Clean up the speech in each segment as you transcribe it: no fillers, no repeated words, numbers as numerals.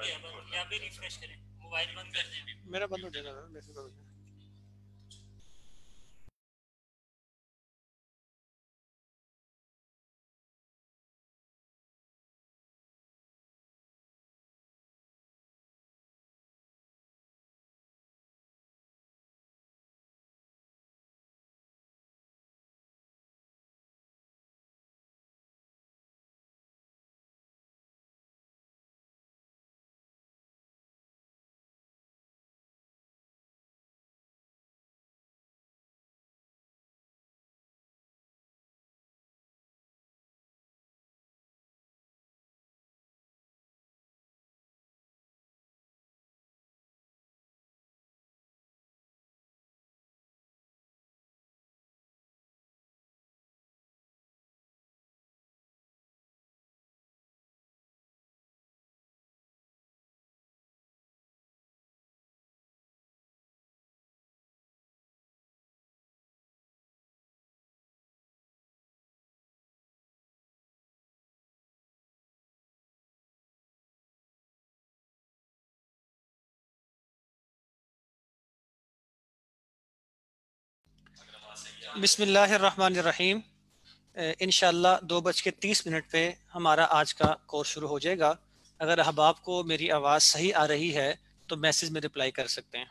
یا بھی ریفریش کریں، موبائل بند کر دیں. میرا بند ہو جائے گا میسج ہو جائے. بسم اللہ الرحمن الرحیم. انشاءاللہ 2:30 پہ ہمارا آج کا کورس شروع ہو جائے گا. اگر احباب کو میری آواز صحیح آ رہی ہے تو میسج میں رپلائی کر سکتے ہیں.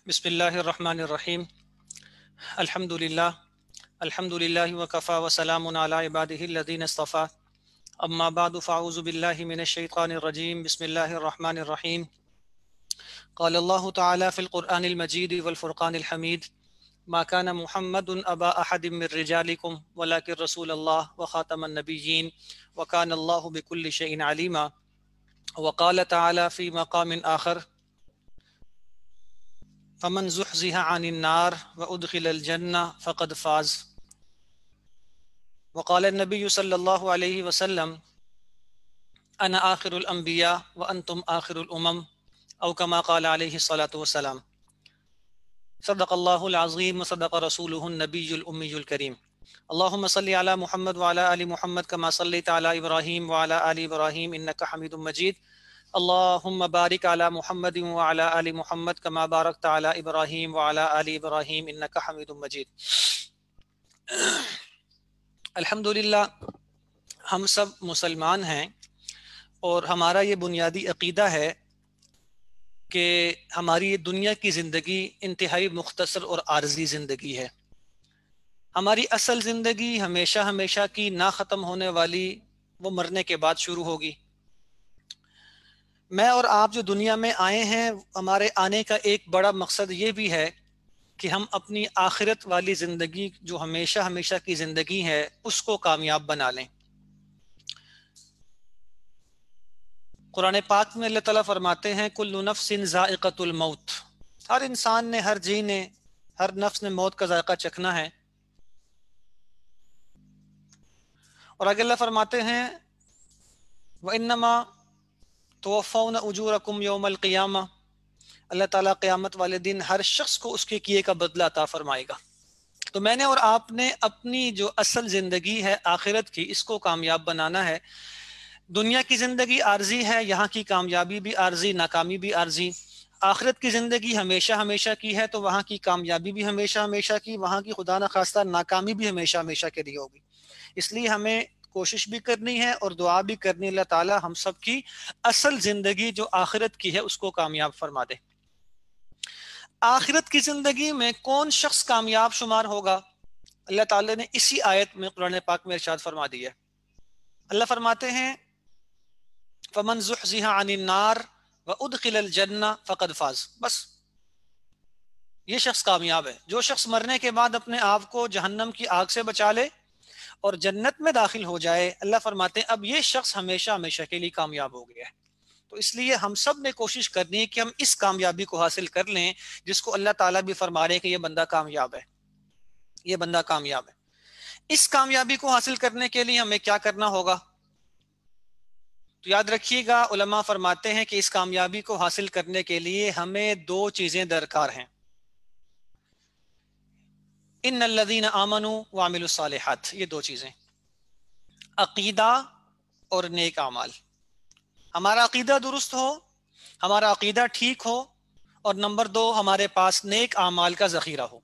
بسم اللہ الرحمن الرحیم. الحمد للہ وکفا وسلام علی عبادہ الذین اصطفى. اما بعد فاعوذ باللہ من الشیطان الرجیم. بسم اللہ الرحمن الرحیم. قال اللہ تعالی فی القرآن المجید والفرقان الحمید: ما كان محمد ابا احد من رجالکم ولکن رسول اللہ وخاتم النبیین وکان اللہ بکل شیء علیما. وقال تعالی فی مقام آخر: فمن زحزح عن النار وادخل الجنہ فقد فاز. وقال النبی صلی اللہ علیہ وسلم: انا آخر الانبیاء وانتم آخر الامم، او کما قال علیہ الصلاۃ والسلام. صدق اللہ العظیم وصدق رسولہ النبی الامی الکریم. اللہم صلی علی محمد وعلی آل محمد کما صلیت علی ابراہیم وعلی آل ابراہیم انک حمید مجید. اللہم بارک علی محمد وعلی آل محمد کما بارکت علی ابراہیم وعلی آل ابراہیم انک حمید مجید. الحمدللہ ہم سب مسلمان ہیں اور ہمارا یہ بنیادی عقیدہ ہے کہ ہماری دنیا کی زندگی انتہائی مختصر اور عارضی زندگی ہے. ہماری اصل زندگی ہمیشہ ہمیشہ کی نہ ختم ہونے والی، وہ مرنے کے بعد شروع ہوگی. میں اور آپ جو دنیا میں آئے ہیں، ہمارے آنے کا ایک بڑا مقصد یہ بھی ہے کہ ہم اپنی آخرت والی زندگی جو ہمیشہ ہمیشہ کی زندگی ہے اس کو کامیاب بنا لیں. قرآن پاک میں اللہ تعالیٰ فرماتے ہیں: کل نفس ذائقۃ الموت. ہر انسان نے، ہر جی نے، ہر نفس نے موت کا ذائقہ چکھنا ہے. اور آگے اللہ فرماتے ہیں: وَإِنَّمَا توفون اجورکم یوم القیامہ. اللہ تعالیٰ قیامت والے دن ہر شخص کو اس کے کیے کا بدلہ عطا فرمائے گا. تو میں نے اور آپ نے اپنی جو اصل زندگی ہے آخرت کی، اس کو کامیاب بنانا ہے. دنیا کی زندگی عارضی ہے، یہاں کی کامیابی بھی عارضی، ناکامی بھی عارضی. آخرت کی زندگی ہمیشہ ہمیشہ کی ہے، تو وہاں کی کامیابی بھی ہمیشہ ہمیشہ کی، وہاں کی خدا نخواستہ ناکامی بھی ہمیشہ ہمیشہ کے لیے ہوگی. اس لیے ہمیں کوشش بھی کرنی ہے اور دعا بھی کرنی ہے اللہ تعالی ہم سب کی اصل زندگی جو آخرت کی ہے اس کو کامیاب فرما دے. آخرت کی زندگی میں کون شخص کامیاب شمار ہوگا؟ اللہ تعالی نے اسی آیت میں قرآن پاک میں ارشاد فرما دیا ہے. اللہ فرماتے ہیں: فمن زحزح عن النار وادخل الجنہ فقد فاز. بس یہ شخص کامیاب ہے، جو شخص مرنے کے بعد اپنے آپ کو جہنم کی آگ سے بچا لے اور جنت میں داخل ہو جائے. اللہ فرماتے ہیں اب یہ شخص ہمیشہ ہمیشہ کے لیے کامیاب ہو گیا ہے. تو اس لیے ہم سب نے کوشش کرنی ہے کہ ہم اس کامیابی کو حاصل کر لیں جس کو اللہ تعالیٰ بھی فرما رہے ہیں کہ یہ بندہ کامیاب ہے، یہ بندہ کامیاب ہے. اس کامیابی کو حاصل کرنے کے لیے ہمیں کیا کرنا ہوگا؟ تو یاد رکھیے گا، علماء فرماتے ہیں کہ اس کامیابی کو حاصل کرنے کے لیے ہمیں دو چیزیں درکار ہیں: ان الذین آمنوا وعملوا الصالحات. یہ دو چیزیں، عقیدہ اور نیک اعمال. ہمارا عقیدہ درست ہو، ہمارا عقیدہ ٹھیک ہو، اور نمبر دو ہمارے پاس نیک اعمال کا ذخیرہ ہو.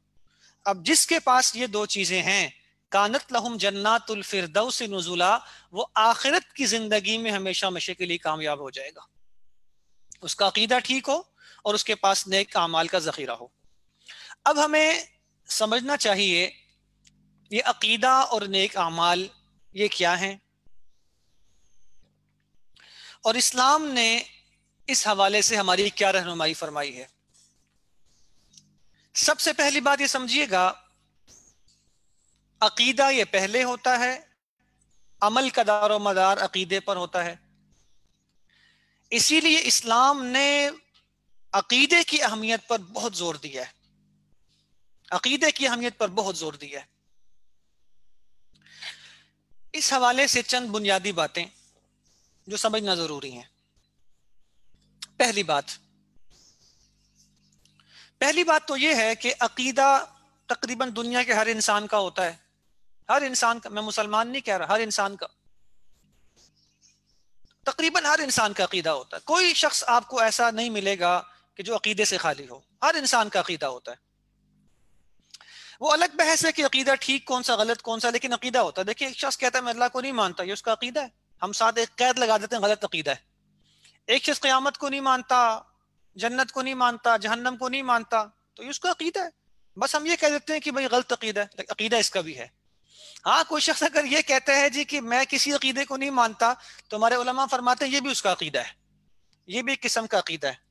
اب جس کے پاس یہ دو چیزیں ہیں، کانت لہم جنات الفردوس نزلا، وہ آخرت کی زندگی میں ہمیشہ ہمیشہ کے لیے کامیاب ہو جائے گا. اس کا عقیدہ ٹھیک ہو اور اس کے پاس نیک اعمال کا ذخیرہ ہو. اب ہمیں سمجھنا چاہیے یہ عقیدہ اور نیک اعمال یہ کیا ہیں، اور اسلام نے اس حوالے سے ہماری کیا رہنمائی فرمائی ہے. سب سے پہلی بات یہ سمجھیے گا، عقیدہ یہ پہلے ہوتا ہے، عمل کا دار و مدار عقیدے پر ہوتا ہے. اسی لیے اسلام نے عقیدے کی اہمیت پر بہت زور دیا ہے، عقیدے کی اہمیت پر بہت زور دیا ہے. اس حوالے سے چند بنیادی باتیں جو سمجھنا ضروری ہیں. پہلی بات تو یہ ہے کہ عقیدہ تقریباً دنیا کے ہر انسان کا ہوتا ہے. ہر انسان کا، میں مسلمان نہیں کہہ رہا، ہر انسان کا، تقریباً ہر انسان کا عقیدہ ہوتا ہے. کوئی شخص آپ کو ایسا نہیں ملے گا کہ جو عقیدے سے خالی ہو. ہر انسان کا عقیدہ ہوتا ہے. وہ الگ بحث ہے کہ عقیدہ ٹھیک کون سا غلط کون سا، لیکن عقیدہ ہوتا ہے. دیکھیں، ایک شخص کہتا ہے میں اللہ کو نہیں مانتا، یہ اس کا عقیدہ ہے. ہم ساتھ ایک قید لگا دیتے ہیں، غلط عقیدہ ہے. ایک شخص قیامت کو نہیں مانتا، جنت کو نہیں مانتا، جہنم کو نہیں مانتا، تو یہ اس کا عقیدہ ہے. بس ہم یہ کہہ دیتے ہیں کہ بھائی غلط عقیدہ ہے، لیکن عقیدہ اس کا بھی ہے. ہاں کوئی شخص اگر یہ کہتا ہے جی کہ میں کسی عقیدے کو نہیں مانتا، تو ہمارے علماء فرماتے ہیں یہ بھی اس کا عقیدہ ہے، یہ بھی ایک قسم کا عقیدہ ہے.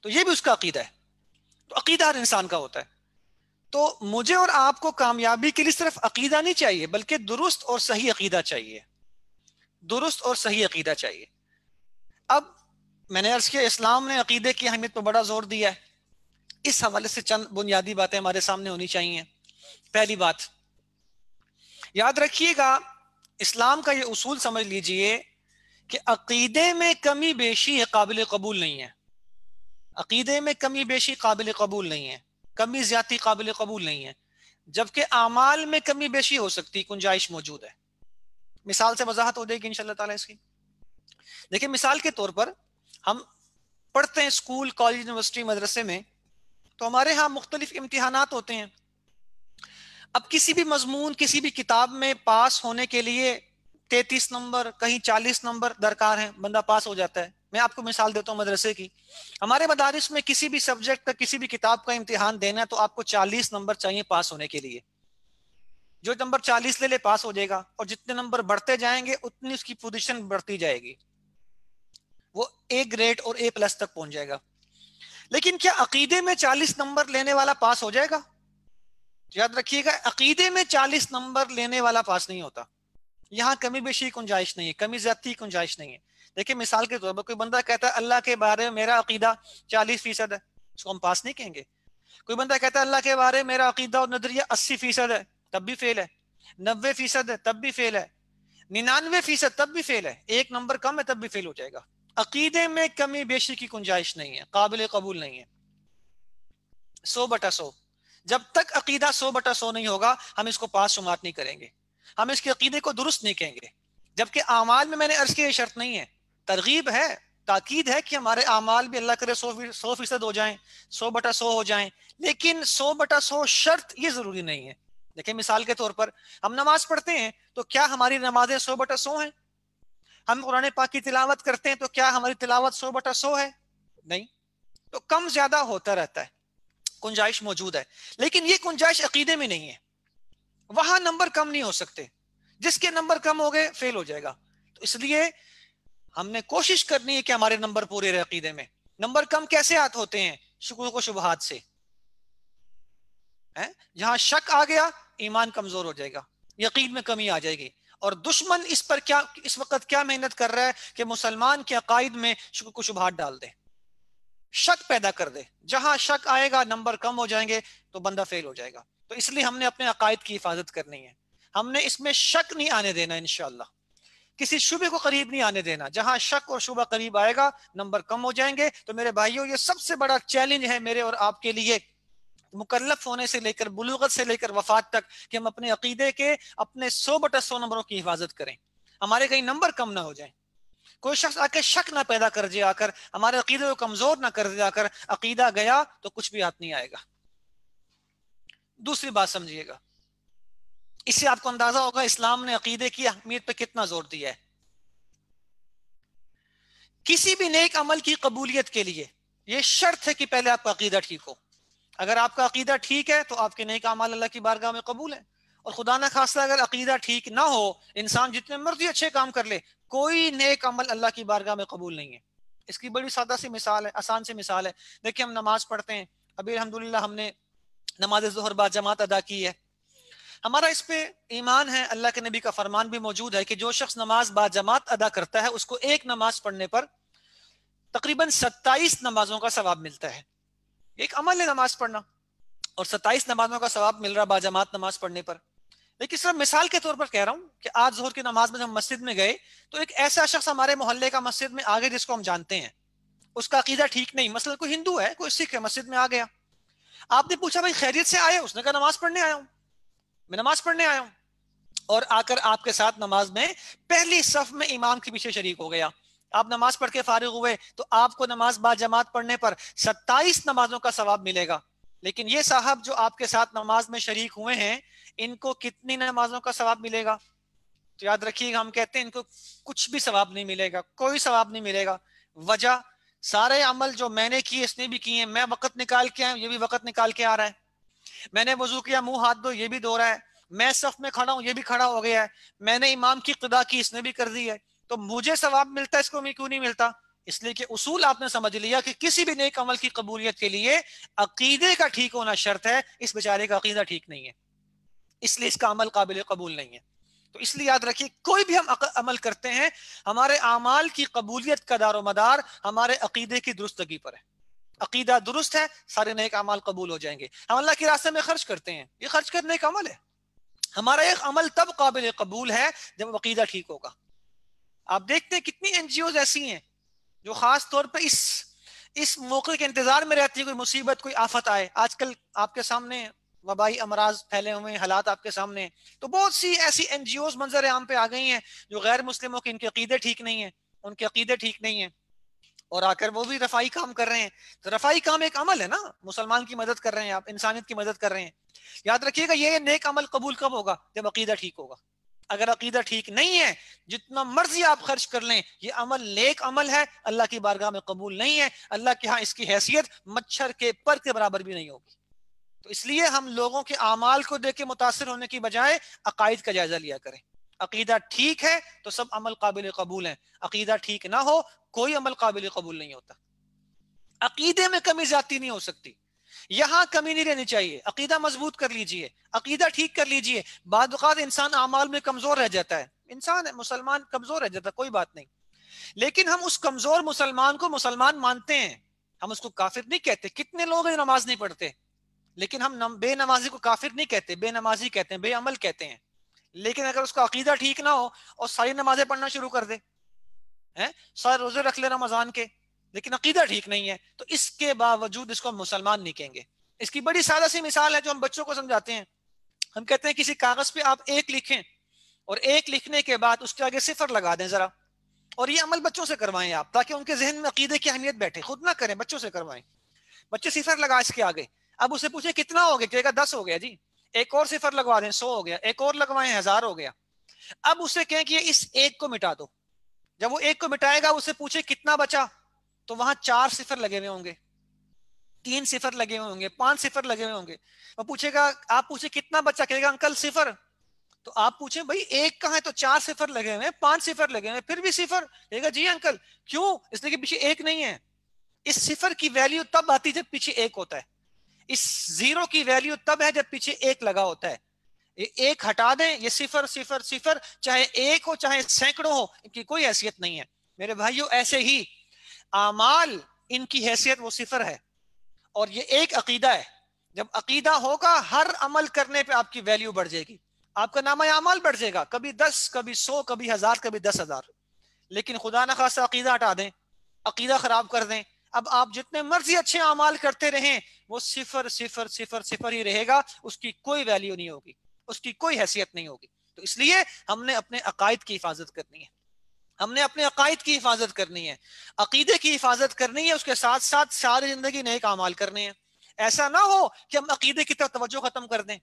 تو یہ بھی اس کا عقیدہ ہے. تو عقیدہ ہر انسان کا ہوتا ہے. تو مجھے اور آپ کو کامیابی کے لیے صرف عقیدہ نہیں چاہیے، بلکہ درست اور صحیح عقیدہ چاہیے. درست اور صحیح عقیدہ چاہیے. اب میں نے عرض کیا اسلام نے عقیدے کی اہمیت پر بڑا زور دیا ہے. اس حوالے سے چند بنیادی باتیں ہمارے سامنے ہونی چاہیے. پہلی بات یاد رکھیے گا، اسلام کا یہ اصول سمجھ لیجئے کہ عقیدے میں کمی بیشی قابل قبول نہیں ہے. عقیدے میں کمی بیشی قابل قبول نہیں ہے، کمی زیادتی قابل قبول نہیں ہے. جبکہ اعمال میں کمی بیشی ہو سکتی، گنجائش موجود ہے. مثال سے وضاحت ہو جائے گی انشاءاللہ تعالی اس کی. دیکھیں مثال کے طور پر ہم پڑھتے ہیں اسکول، کالج، یونیورسٹی، مدرسے میں، تو ہمارے ہاں مختلف امتحانات ہوتے ہیں. اب کسی بھی مضمون، کسی بھی کتاب میں پاس ہونے کے لیے 33 نمبر، کہیں 40 نمبر درکار ہیں، بندہ پاس ہو جاتا ہے. میں آپ کو مثال دیتا ہوں مدرسے کی. ہمارے مدارس میں کسی بھی سبجیکٹ کا، کسی بھی کتاب کا امتحان دینا ہے تو آپ کو 40 نمبر چاہیے پاس ہونے کے لیے. جو نمبر 40 لے لے پاس ہو جائے گا، اور جتنے نمبر بڑھتے جائیں گے اتنی اس کی پوزیشن بڑھتی جائے گی، وہ اے گریڈ اور اے پلس تک پہنچ جائے گا. لیکن کیا عقیدے میں 40 نمبر لینے والا پاس ہو جائے گا؟ یاد رکھیے گا، عقیدے میں 40 نمبر لینے والا پاس نہیں ہوتا. یہاں کمی بیشی گنجائش نہیں ہے، کمی زیادتی گنجائش نہیں ہے. دیکھیں مثال کے طور پر کوئی بندہ کہتا ہے اللہ کے بارے میں میرا عقیدہ 40% ہے، اس کو ہم پاس نہیں کہیں گے. کوئی بندہ کہتا ہے اللہ کے بارے میں میرا عقیدہ اور نظریہ 80% ہے، تب بھی فیل ہے. 90% ہے تب بھی فیل ہے. 99% تب بھی فیل ہے. ایک نمبر کم ہے تب بھی فیل ہو جائے گا. عقیدے میں کمی بیشی کی گنجائش نہیں ہے، قابل قبول نہیں ہے. 100/100. جب تک عقیدہ 100/100 نہیں ہوگا ہم اس کو پاس شمار نہیں کریں گے، ہم اس کے عقیدے کو درست نہیں کہیں گے. جبکہ اعمال میں نے عرض کیا یہ شرط نہیں ہے، ترغیب ہے، تاکید ہے کہ ہمارے اعمال بھی اللہ کرے 100% ہو جائیں، 100/100 ہو جائیں. لیکن 100/100 شرط یہ ضروری نہیں ہے. دیکھیں مثال کے طور پر ہم نماز پڑھتے ہیں تو کیا ہماری نمازیں 100/100 ہیں؟ ہم قرآن پاک کی تلاوت کرتے ہیں تو کیا ہماری تلاوت 100/100 ہے؟ نہیں. تو کم زیادہ ہوتا رہتا ہے، گنجائش موجود ہے. لیکن یہ گنجائش عقیدے میں نہیں ہے، وہاں نمبر کم نہیں ہو سکتے. جس کے نمبر کم ہو گئے فیل ہو جائے گا. تو اس لیے ہم نے کوشش کرنی ہے کہ ہمارے نمبر پورے رہے. عقیدے میں نمبر کم کیسے ہوتے ہیں؟ شکوک و شبہات سے. جہاں شک آ گیا ایمان کمزور ہو جائے گا، یقین میں کمی آ جائے گی. اور دشمن اس پر کیا اس وقت کیا محنت کر رہا ہے کہ مسلمان کے عقائد میں شکوک و شبہات ڈال دے، شک پیدا کر دے. جہاں شک آئے گا نمبر کم ہو جائیں گے تو بندہ فیل ہو جائے گا. تو اس لیے ہم نے اپنے عقائد کی حفاظت کرنی ہے. ہم نے اس میں شک نہیں آنے دینا انشاءاللہ، کسی شبہ کو قریب نہیں آنے دینا. جہاں شک اور شبہ قریب آئے گا نمبر کم ہو جائیں گے. تو میرے بھائیوں یہ سب سے بڑا چیلنج ہے میرے اور آپ کے لیے، مکلف ہونے سے لے کر بلوغت سے لے کر وفات تک، کہ ہم اپنے عقیدے کے اپنے 100/100 نمبروں کی حفاظت کریں، ہمارے کہیں نمبر کم نہ ہو جائیں. کوئی شخص آ کے شک نہ پیدا کر دے، آ کر ہمارے عقیدے کو کمزور نہ کر دے. آ کر عقیدہ گیا تو کچھ بھی ہاتھ نہیں آئے گا. دوسری بات سمجھیے گا، اس سے آپ کو اندازہ ہوگا اسلام نے عقیدے کی اہمیت پہ کتنا زور دیا ہے. کسی بھی نیک عمل کی قبولیت کے لیے یہ شرط ہے کہ پہلے آپ کا عقیدہ ٹھیک ہو. اگر آپ کا عقیدہ ٹھیک ہے تو آپ کے نیک اعمال اللہ کی بارگاہ میں قبول ہیں. اور خدا نہ خواستہ اگر عقیدہ ٹھیک نہ ہو، انسان جتنے مرضی اچھے کام کر لے، کوئی نیک عمل اللہ کی بارگاہ میں قبول نہیں ہے. اس کی بڑی سادہ سی مثال ہے، آسان سی مثال ہے. دیکھیں ہم نماز پڑھتے ہیں، ابھی الحمدللہ ہم نے نماز ظہر با جماعت ادا کی ہے. ہمارا اس پہ ایمان ہے، اللہ کے نبی کا فرمان بھی موجود ہے کہ جو شخص نماز با جماعت ادا کرتا ہے اس کو ایک نماز پڑھنے پر تقریباً 27 نمازوں کا ثواب ملتا ہے. ایک عمل ہے نماز پڑھنا، اور 27 نمازوں کا ثواب مل رہا با جماعت نماز پڑھنے پر. لیکن صرف مثال کے طور پر کہہ رہا ہوں کہ آج ظہر کی نماز میں جب ہم مسجد میں گئے تو ایک ایسا شخص ہمارے محلے کا مسجد میں آگے جس کو ہم جانتے ہیں، اس کا عقیدہ ٹھیک نہیں، مثلا کوئی ہندو ہے، کوئی سکھ ہے، مسجد میں آ گیا. آپ نے پوچھا بھائی خیریت سے آئے؟ اس نے کہا نماز پڑھنے آیا ہوں، میں نماز پڑھنے آیا ہوں. اور آ کر آپ کے ساتھ نماز میں پہلی صف میں امام کے پیچھے شریک ہو گیا. آپ نماز پڑھ کے فارغ ہوئے تو آپ کو نماز با جماعت پڑھنے پر 27 نمازوں کا ثواب ملے گا. لیکن یہ صاحب جو آپ کے ساتھ نماز میں شریک ہوئے ہیں، ان کو کتنی نمازوں کا ثواب ملے گا؟ تو یاد رکھیے گا، ہم کہتے ہیں ان کو کچھ بھی ثواب نہیں ملے گا، کوئی ثواب نہیں ملے گا. وجہ سارے عمل جو میں نے کیے اس نے بھی کیے ہیں، میں وقت نکال کے آیا ہوں، یہ بھی وقت نکال کے آ رہا ہے، میں نے وضو کیا منہ ہاتھ دھو، یہ بھی دھو رہا ہے، میں صف میں کھڑا ہوں، یہ بھی کھڑا ہو گیا ہے، میں نے امام کی قضا کی، اس نے بھی کر دی ہے، تو مجھے ثواب ملتا ہے، اس کو کیوں نہیں ملتا؟ اس لیے کہ اصول آپ نے سمجھ لیا کہ کسی بھی نیک عمل کی قبولیت کے لیے عقیدے کا ٹھیک ہونا شرط ہے، اس بیچارے کا عقیدہ ٹھیک نہیں ہے، اس لیے اس کا عمل قابل قبول نہیں ہے۔ تو اس لیے یاد رکھیے کوئی بھی ہم عمل کرتے ہیں، ہمارے اعمال کی قبولیت کا دار و مدار ہمارے عقیدے کی درستگی پر ہے۔ عقیدہ درست ہے، سارے نیک اعمال قبول ہو جائیں گے۔ ہم اللہ کے راستے میں خرچ کرتے ہیں، یہ خرچ کرنے کا عمل ہے، ہمارا ایک عمل تب قابل قبول ہے جب عقیدہ ٹھیک ہوگا۔ آپ دیکھتے ہیں کتنی این جی اوز ایسی ہیں جو خاص طور پہ اس موقع کے انتظار میں رہتی ہے، کوئی مصیبت کوئی آفت آئے۔ آج کل آپ کے سامنے وبائی امراض پھیلے ہوئے ہیں، حالات آپ کے سامنے، تو بہت سی ایسی این جی اوز منظر عام پہ آ گئی ہیں جو غیر مسلموں کے ان کے عقیدے ٹھیک نہیں ہیں، ان کے عقیدے ٹھیک نہیں ہیں، اور آ کر وہ بھی رفائی کام کر رہے ہیں۔ تو رفائی کام ایک عمل ہے نا، مسلمان کی مدد کر رہے ہیں آپ، انسانیت کی مدد کر رہے ہیں۔ یاد رکھیے گا یہ نیک عمل قبول کب ہوگا؟ جب عقیدہ ٹھیک ہوگا۔ اگر عقیدہ ٹھیک نہیں ہے، جتنا مرضی آپ خرچ کر لیں، یہ عمل نیک عمل ہے، اللہ کی بارگاہ میں قبول نہیں ہے، اللہ کے ہاں اس کی حیثیت مچھر کے پر کے برابر بھی نہیں ہوگی۔ تو اس لیے ہم لوگوں کے اعمال کو دیکھ کے متاثر ہونے کی بجائے عقائد کا جائزہ لیا کریں۔ عقیدہ ٹھیک ہے تو سب عمل قابل قبول ہیں، عقیدہ ٹھیک نہ ہو کوئی عمل قابل قبول نہیں ہوتا۔ عقیدے میں کمی زیادتی نہیں ہو سکتی، یہاں کمی نہیں رہنی چاہیے، عقیدہ مضبوط کر لیجئے، عقیدہ ٹھیک کر لیجئے۔ بعض اوقات انسان اعمال میں کمزور رہ جاتا ہے، انسان ہے مسلمان کمزور رہ جاتا ہے، کوئی بات نہیں، لیکن ہم اس کمزور مسلمان کو مسلمان مانتے ہیں، ہم اس کو کافر نہیں کہتے۔ کتنے لوگ ہیں نماز نہیں پڑھتے، لیکن ہم بے نمازی کو کافر نہیں کہتے، بے نمازی کہتے ہیں، بے عمل کہتے ہیں۔ لیکن اگر اس کا عقیدہ ٹھیک نہ ہو اور ساری نمازیں پڑھنا شروع کر دے، سارے روزے رکھ لے رمضان کے، لیکن عقیدہ ٹھیک نہیں ہے، تو اس کے باوجود اس کو ہم مسلمان نہیں کہیں گے۔ اس کی بڑی سادہ سی مثال ہے جو ہم بچوں کو سمجھاتے ہیں۔ ہم کہتے ہیں کسی کاغذ پہ آپ ایک لکھیں اور ایک لکھنے کے بعد اس کے آگے صفر لگا دیں ذرا، اور یہ عمل بچوں سے کروائیں آپ، تاکہ ان کے ذہن میں عقیدے کی اہمیت بیٹھے، خود نہ کریں، بچوں سے کروائیں۔ بچے صفر لگا اس کے آگے، اب اسے پوچھیں کتنا ہو گیا، کہے گا 10 ہو گیا جی، ایک اور صفر لگوا دیں 100 ہو گیا، ایک اور لگوائیں 1000 ہو گیا۔ اب اسے کہیں کہ اس ایک کو مٹا دو، جب وہ ایک کو مٹائے گا اسے پوچھے کتنا بچا، تو وہاں 4 صفر لگے ہوئے ہوں گے، 3 صفر لگے ہوئے ہوں گے، 5 صفر لگے ہوئے ہوں گے۔ وہ پوچھے گا، آپ پوچھے کتنا بچا، کہے گا انکل صفر۔ تو آپ پوچھیں بھائی ایک کہاں ہے، تو 4 صفر لگے ہوئے ہیں، 5 صفر لگے ہوئے ہیں، پھر بھی صفر، کہے گا جی انکل کیوں، اس لیے کہ پیچھے ایک نہیں ہے۔ اس صفر کی ویلیو تب آتی جب پیچھے ایک ہوتا ہے، اس زیرو کی ویلیو تب ہے جب پیچھے ایک لگا ہوتا ہے۔ ایک ہٹا دیں، یہ صفر صفر صفر، چاہے ایک ہو چاہے سینکڑوں ہو، ان کی کوئی حیثیت نہیں ہے۔ میرے بھائیو ایسے ہی اعمال، ان کی حیثیت وہ صفر ہے، اور یہ ایک عقیدہ ہے۔ جب عقیدہ ہوگا ہر عمل کرنے پہ آپ کی ویلیو بڑھ جائے گی، آپ کا نامہ اعمال بڑھ جائے گا، کبھی 10 کبھی 100 کبھی 1000 کبھی 10,000۔ لیکن خدا نہ خواستہ عقیدہ ہٹا دیں، عقیدہ خراب کر دیں، اب آپ جتنے مرضی اچھے اعمال کرتے رہیں، وہ صفر صفر صفر صفر ہی رہے گا، اس کی کوئی ویلیو نہیں ہوگی، اس کی کوئی حیثیت نہیں ہوگی۔ تو اس لیے ہم نے اپنے عقائد کی حفاظت کرنی ہے، ہم نے اپنے عقائد کی حفاظت کرنی ہے، عقیدے کی حفاظت کرنی ہے، اس کے ساتھ ساتھ ساری زندگی نیک اعمال کرنے ہیں۔ ایسا نہ ہو کہ ہم عقیدے کی طرف توجہ ختم کر دیں۔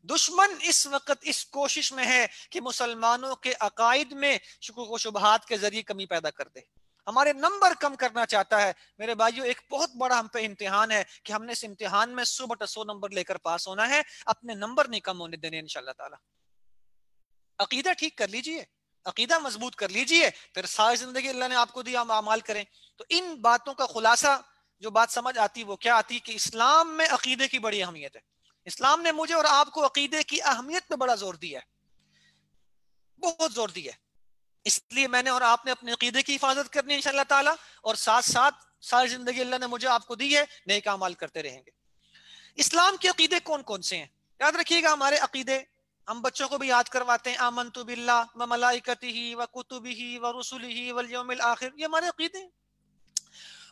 دشمن اس وقت اس کوشش میں ہے کہ مسلمانوں کے عقائد میں شکوک و شبہات کے ذریعے کمی پیدا کر دے، ہمارے نمبر کم کرنا چاہتا ہے۔ میرے بھائیو ایک بہت بڑا ہم پہ امتحان ہے کہ ہم نے اس امتحان میں 100/100 نمبر لے کر پاس ہونا ہے، اپنے نمبر نہیں کم ہونے دینے انشاءاللہ تعالی۔ عقیدہ ٹھیک کر لیجئے، عقیدہ مضبوط کر لیجئے، پھر ساری زندگی اللہ نے آپ کو دیا، ہم اعمال کریں۔ تو ان باتوں کا خلاصہ جو بات سمجھ آتی وہ کیا آتی کہ اسلام میں عقیدے کی بڑی اہمیت ہے۔ اسلام نے مجھے اور آپ کو عقیدے کی اہمیت پہ بڑا زور دیا ہے، بہت زور دیا ہے۔ اس لیے میں نے اور آپ نے اپنے عقیدے کی حفاظت کرنی ہے انشاءاللہ تعالی، اور ساتھ ساتھ ساری زندگی اللہ نے مجھے آپ کو دی ہے، نیک اعمال کرتے رہیں گے۔ اسلام کے عقیدے کون کون سے ہیں؟ یاد رکھیے گا ہمارے عقیدے، ہم بچوں کو بھی یاد کرواتے ہیں، آمنت باللہ و ملائکتہ و کتبہ و رسلہ والیوم الآخر، یہ ہمارے عقیدے ہیں۔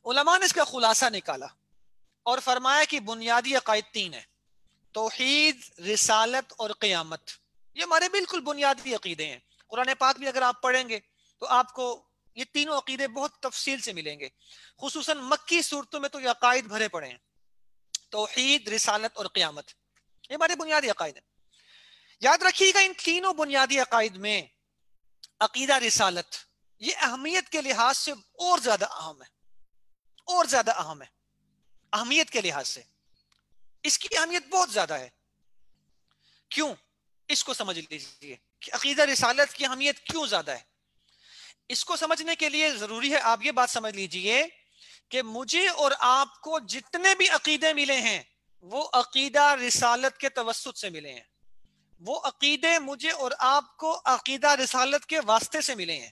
علماء نے اس کا خلاصہ نکالا اور فرمایا کہ بنیادی عقائد 3 ہیں: توحید، رسالت اور قیامت۔ یہ ہمارے بالکل بنیادی عقیدے ہیں۔ قرآن پاک بھی اگر آپ پڑھیں گے تو آپ کو یہ تینوں عقیدے بہت تفصیل سے ملیں گے، خصوصاً مکی صورتوں میں تو یہ عقائد بھرے پڑے ہیں، توحید، رسالت اور قیامت، یہ ہمارے بنیادی عقائد ہیں۔ یاد رکھیے گا ان تینوں بنیادی عقائد میں عقیدہ رسالت، یہ اہمیت کے لحاظ سے اور زیادہ اہم ہے، اور زیادہ اہم ہے اہمیت کے لحاظ سے، اس کی اہمیت بہت زیادہ ہے۔ کیوں؟ اس کو سمجھ لیجیے کہ عقیدہ رسالت کی اہمیت کیوں زیادہ ہے۔ اس کو سمجھنے کے لیے ضروری ہے آپ یہ بات سمجھ لیجیے کہ مجھے اور آپ کو جتنے بھی عقیدے ملے ہیں وہ عقیدہ رسالت کے توسط سے ملے ہیں، وہ عقیدے مجھے اور آپ کو عقیدہ رسالت کے واسطے سے ملے ہیں۔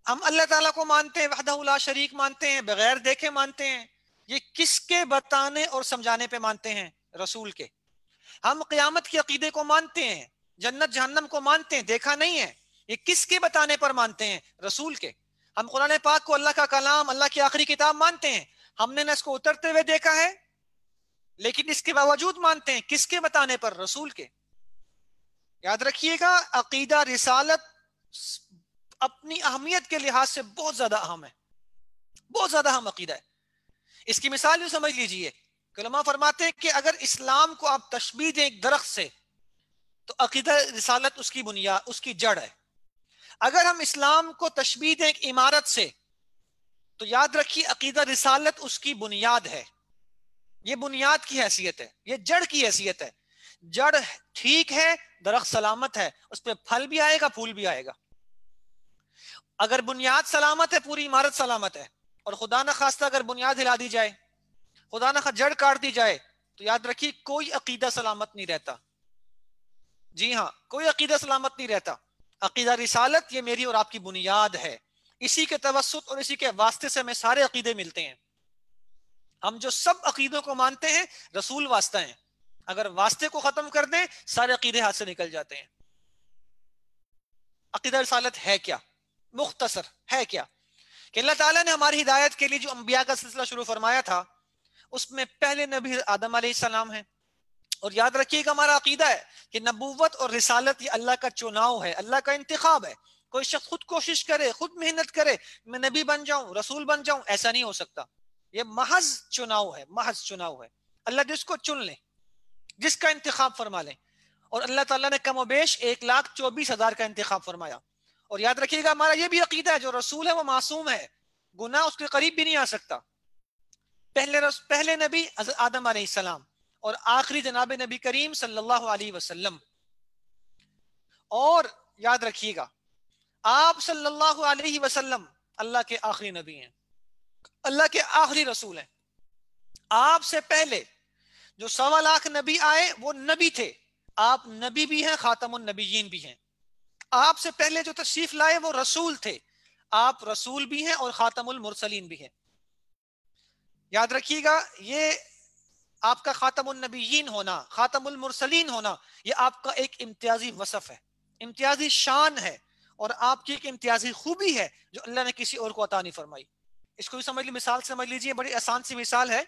ہم اللہ تعالیٰ کو مانتے ہیں، وحدہ لا شریک مانتے ہیں، بغیر دیکھے مانتے ہیں، یہ کس کے بتانے اور سمجھانے پہ مانتے ہیں؟ رسول کے۔ ہم قیامت کے عقیدے کو مانتے ہیں، جنت جہنم کو مانتے ہیں، دیکھا نہیں ہے، یہ کس کے بتانے پر مانتے ہیں؟ رسول کے۔ ہم قرآن پاک کو اللہ کا کلام، اللہ کی آخری کتاب مانتے ہیں، ہم نے نہ اس کو اترتے ہوئے دیکھا ہے لیکن اس کے باوجود مانتے ہیں، کس کے بتانے پر؟ رسول کے۔ یاد رکھیے گا عقیدہ رسالت اپنی اہمیت کے لحاظ سے بہت زیادہ اہم ہے، بہت زیادہ اہم عقیدہ ہے۔ اس کی مثال یوں سمجھ لیجئے، علماء فرماتے ہیں کہ اگر اسلام کو آپ تشبیہ دیں ایک درخت سے تو عقیدہ رسالت اس کی بنیاد، اس کی جڑ ہے۔ اگر ہم اسلام کو تشبیہ دیں ایک عمارت سے تو یاد رکھیے عقیدہ رسالت اس کی بنیاد ہے، یہ بنیاد کی حیثیت ہے، یہ جڑ کی حیثیت ہے۔ جڑ ٹھیک ہے، درخت سلامت ہے، اس پہ پھل بھی آئے گا، پھول بھی آئے گا۔ اگر بنیاد سلامت ہے پوری عمارت سلامت ہے، اور خدا نہ خواستہ اگر بنیاد ہلا دی جائے، خدا نہ خواستہ جڑ کاٹ دی جائے تو یاد رکھیے کوئی عقیدہ سلامت نہیں رہتا۔ جی ہاں، کوئی عقیدہ سلامت نہیں رہتا۔ عقیدہ رسالت یہ میری اور آپ کی بنیاد ہے، اسی کے توسط اور اسی کے واسطے سے ہمیں سارے عقیدے ملتے ہیں۔ ہم جو سب عقیدوں کو مانتے ہیں رسول واسطہ ہیں، اگر واسطے کو ختم کر دیں سارے عقیدے ہاتھ سے نکل جاتے ہیں۔ عقیدہ رسالت ہے کیا؟ مختصر ہے کیا کہ اللہ تعالیٰ نے ہماری ہدایت کے لیے جو انبیاء کا سلسلہ شروع فرمایا تھا اس میں پہلے نبی آدم علیہ السلام ہیں، اور یاد رکھیے کہ ہمارا عقیدہ ہے کہ نبوت اور رسالت یہ اللہ کا چناؤ ہے، اللہ کا انتخاب ہے۔ کوئی شخص خود کوشش کرے، خود محنت کرے میں نبی بن جاؤں، رسول بن جاؤں، ایسا نہیں ہو سکتا۔ یہ محض چناؤ ہے، محض چناؤ ہے، اللہ جس کو چن لے، جس کا انتخاب فرما لیں۔ اور اللہ تعالیٰ نے کم و بیش 1,24,000 کا انتخاب فرمایا۔ اور یاد رکھیے گا ہمارا یہ بھی عقیدہ ہے جو رسول ہے وہ معصوم ہے، گناہ اس کے قریب بھی نہیں آ سکتا۔ پہلے نبی حضرت آدم علیہ السلام اور آخری جناب نبی کریم صلی اللہ علیہ وسلم۔ اور یاد رکھیے گا آپ صلی اللہ علیہ وسلم اللہ کے آخری نبی ہیں، اللہ کے آخری رسول ہیں۔ آپ سے پہلے جو 1.25 نبی آئے وہ نبی تھے، آپ نبی بھی ہیں، خاتم النبیین بھی ہیں۔ آپ سے پہلے جو تشریف لائے وہ رسول تھے، آپ رسول بھی ہیں اور خاتم المرسلین بھی ہیں۔ یاد رکھیے گا یہ آپ کا خاتم النبیین ہونا، خاتم المرسلین ہونا، یہ آپ کا ایک امتیازی وصف ہے، امتیازی شان ہے، اور آپ کی ایک امتیازی خوبی ہے جو اللہ نے کسی اور کو عطا نہیں فرمائی۔ اس کو بھی سمجھ لی، مثال سمجھ لیجیے، بڑی آسان سی مثال ہے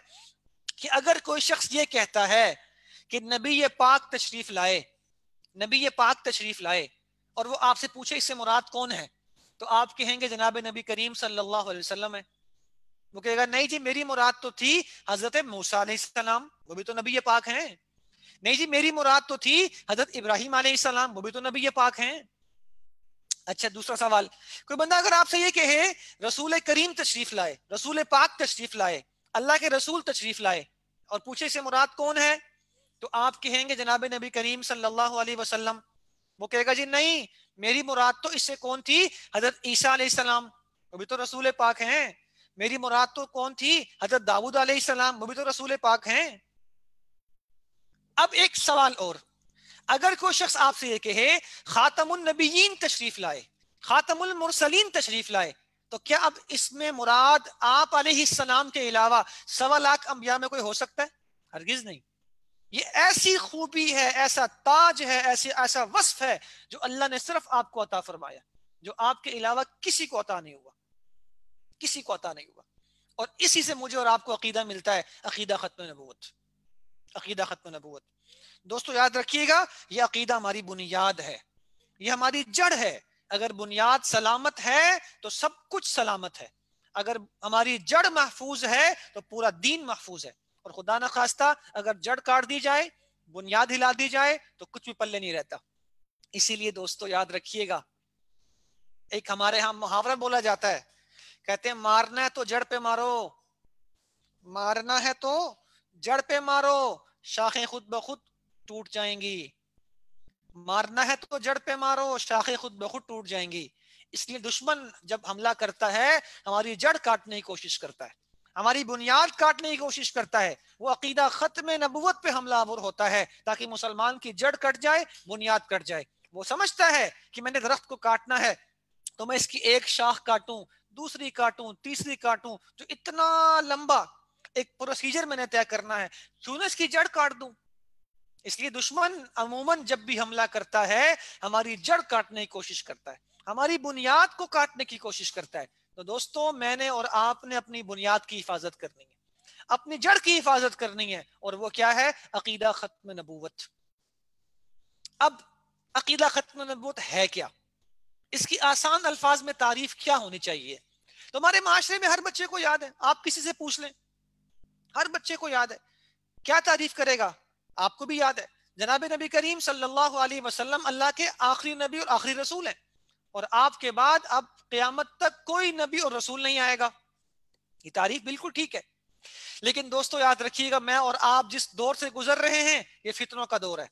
کہ اگر کوئی شخص یہ کہتا ہے کہ نبی پاک تشریف لائے، نبی پاک تشریف لائے، اور وہ آپ سے پوچھے اس سے مراد کون ہے، تو آپ کہیں گے جناب نبی کریم صلی اللہ علیہ وسلم ہے۔ وہ کہے گا نہیں جی میری مراد تو تھی حضرت موسیٰ علیہ السلام، وہ بھی تو نبی پاک ہیں۔ نہیں جی میری مراد تو تھی حضرت ابراہیم علیہ السلام، وہ بھی تو نبی پاک ہیں۔ اچھا دوسرا سوال، کوئی بندہ اگر آپ سے یہ کہے رسول کریم تشریف لائے، رسول پاک تشریف لائے، اللہ کے رسول تشریف لائے، اور پوچھے سے مراد کون ہے، تو آپ کہیں گے جناب نبی کریم صلی اللہ علیہ وسلم۔ وہ کہے گا جی نہیں میری مراد تو اس سے کون تھی، حضرت عیسیٰ علیہ السلام، وہ بھی تو رسول پاک ہیں۔ میری مراد تو کون تھی، حضرت داؤد علیہ السلام، وہ بھی تو رسول پاک ہیں۔ اب ایک سوال اور، اگر کوئی شخص آپ سے یہ کہے خاتم النبیین تشریف لائے، خاتم المرسلین تشریف لائے، تو کیا اب اس میں مراد آپ علیہ السلام کے علاوہ 1.25 انبیاء میں کوئی ہو سکتا ہے؟ ہرگز نہیں۔ یہ ایسی خوبی ہے، ایسا تاج ہے، ایسا وصف ہے جو اللہ نے صرف آپ کو عطا فرمایا، جو آپ کے علاوہ کسی کو عطا نہیں ہوا، کسی کو عطا نہیں ہوا۔ اور اسی سے مجھے اور آپ کو عقیدہ ملتا ہے، عقیدہ ختم نبوت، عقیدہ ختم نبوت۔ دوستو یاد رکھیے گا یہ عقیدہ ہماری بنیاد ہے، یہ ہماری جڑ ہے۔ اگر بنیاد سلامت ہے تو سب کچھ سلامت ہے، اگر ہماری جڑ محفوظ ہے تو پورا دین محفوظ ہے، اور خدا نہ خواستہ اگر جڑ کاٹ دی جائے، بنیاد ہلا دی جائے تو کچھ بھی پلے نہیں رہتا۔ اسی لیے دوستو یاد رکھیے گا ایک ہمارے ہاں محاورہ بولا جاتا ہے، کہتے ہیں مارنا ہے تو جڑ پہ مارو، مارنا ہے تو جڑ پہ مارو، شاخیں خود بخود ٹوٹ جائیں گی، مارنا ہے تو جڑ پہ مارو، شاخیں خود بخود ٹوٹ جائیں گی۔ اس لیے دشمن جب حملہ کرتا ہے ہماری جڑ کاٹنے کی کوشش کرتا ہے، ہماری بنیاد کاٹنے کی کوشش کرتا ہے، وہ عقیدہ ختم نبوت پہ حملہ آور ہوتا ہے تاکہ مسلمان کی جڑ کٹ جائے، بنیاد کٹ جائے۔ وہ سمجھتا ہے کہ میں نے درخت کو کاٹنا ہے تو میں اس کی ایک شاخ کاٹوں، دوسری کاٹوں، تیسری کاٹوں، جو اتنا لمبا ایک پروسیجر میں نے طے کرنا ہے، کیوں نہ اس کی جڑ کاٹ دوں۔ اس لیے دشمن عموماً جب بھی حملہ کرتا ہے ہماری جڑ کاٹنے کی کوشش کرتا ہے، ہماری بنیاد کو کاٹنے کی کوشش کرتا ہے۔ تو دوستوں، میں نے اور آپ نے اپنی بنیاد کی حفاظت کرنی ہے، اپنی جڑ کی حفاظت کرنی ہے، اور وہ کیا ہے؟ عقیدہ ختم نبوت۔ اب عقیدہ ختم نبوت ہے کیا؟ اس کی آسان الفاظ میں تعریف کیا ہونی چاہیے؟ تو ہمارے معاشرے میں ہر بچے کو یاد ہے، آپ کسی سے پوچھ لیں، ہر بچے کو یاد ہے۔ کیا تعریف کرے گا؟ آپ کو بھی یاد ہے، جناب نبی کریم صلی اللہ علیہ وسلم اللہ کے آخری نبی اور آخری رسول ہیں، اور آپ کے بعد اب قیامت تک کوئی نبی اور رسول نہیں آئے گا۔ یہ تعریف بالکل ٹھیک ہے، لیکن دوستو یاد رکھیے گا، میں اور آپ جس دور سے گزر رہے ہیں یہ فتنوں کا دور ہے،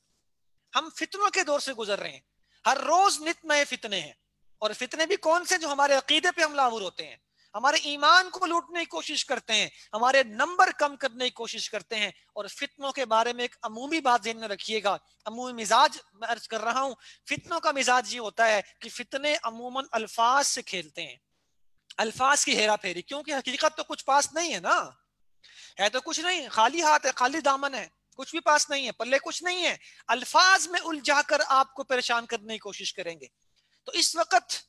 ہم فتنوں کے دور سے گزر رہے ہیں، ہر روز نت نئے فتنے ہیں، اور فتنے بھی کون سے؟ جو ہمارے عقیدے پہ حملہ آور ہوتے ہیں، ہمارے ایمان کو لوٹنے کی کوشش کرتے ہیں، ہمارے نمبر کم کرنے کی کوشش کرتے ہیں۔ اور فتنوں کے بارے میں ایک عمومی بات ذہن میں رکھیے گا، عمومی مزاج میں عرض کر رہا ہوں، فتنوں کا مزاج یہ ہوتا ہے کہ فتنے عموماً الفاظ سے کھیلتے ہیں، الفاظ کی ہیرا پھیری، کیونکہ حقیقت تو کچھ پاس نہیں ہے نا، ہے تو کچھ نہیں، خالی ہاتھ ہے، خالی دامن ہے، کچھ بھی پاس نہیں ہے، پلے کچھ نہیں ہے، الفاظ میں الجھا کر آپ کو پریشان کرنے کی کوشش کریں گے۔ تو اس وقت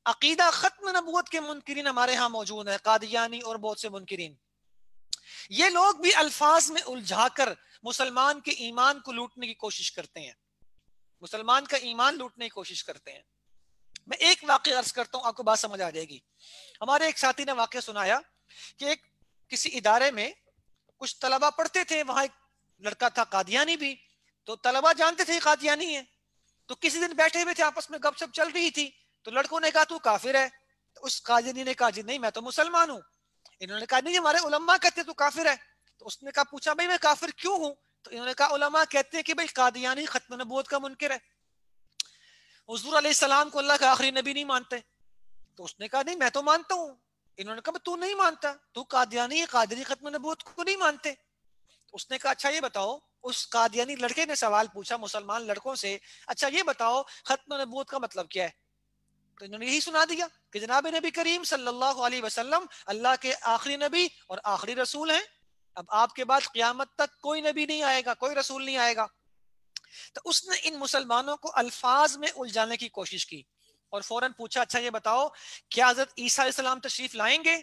عقیدہ ختم نبوت کے منکرین ہمارے ہاں موجود ہیں، قادیانی اور بہت سے منکرین، یہ لوگ بھی الفاظ میں الجھا کر مسلمان کے ایمان کو لوٹنے کی کوشش کرتے ہیں، مسلمان کا ایمان لوٹنے کی کوشش کرتے ہیں۔ میں ایک واقعہ عرض کرتا ہوں، آپ کو بات سمجھ آ جائے گی۔ ہمارے ایک ساتھی نے واقعہ سنایا کہ ایک کسی ادارے میں کچھ طلبہ پڑھتے تھے، وہاں ایک لڑکا تھا قادیانی بھی، تو طلبہ جانتے تھے قادیانی ہے، تو کسی دن بیٹھے ہوئے تھے، آپس میں گپ شپ چل رہی تھی، تو لڑکوں نے کہا تو کافر ہے، تو اس قادیانی نے کہا جی نہیں میں تو مسلمان ہوں۔ انہوں نے کہا نہیں ہمارے علماء کہتے تو کافر ہے۔ تو اس نے کہا پوچھا بھائی میں کافر کیوں ہوں؟ تو انہوں نے کہا علماء کہتے ہیں کہ بھائی قادیانی ختم نبوت کا منکر ہے، حضور علیہ السلام کو اللہ کا آخری نبی نہیں مانتے۔ تو اس نے کہا نہیں میں تو مانتا ہوں۔ انہوں نے کہا تو نہیں مانتا، تو قادیانی قادری ختم نبوت کو نہیں مانتے۔ اس نے کہا اچھا یہ بتاؤ، اس قادیانی لڑکے نے سوال پوچھا مسلمان لڑکوں سے، اچھا یہ بتاؤ ختم نبوت کا مطلب کیا ہے؟ تو انہوں نے یہی سنا دیا کہ جناب نبی کریم صلی اللہ علیہ وسلم اللہ کے آخری نبی اور آخری رسول ہیں، اب آپ کے بعد قیامت تک کوئی نبی نہیں آئے گا، کوئی رسول نہیں آئے گا۔ تو اس نے ان مسلمانوں کو الفاظ میں الجھانے کی کوشش کی اور فوراً پوچھا اچھا یہ بتاؤ کیا حضرت عیسیٰ علیہ السلام تشریف لائیں گے؟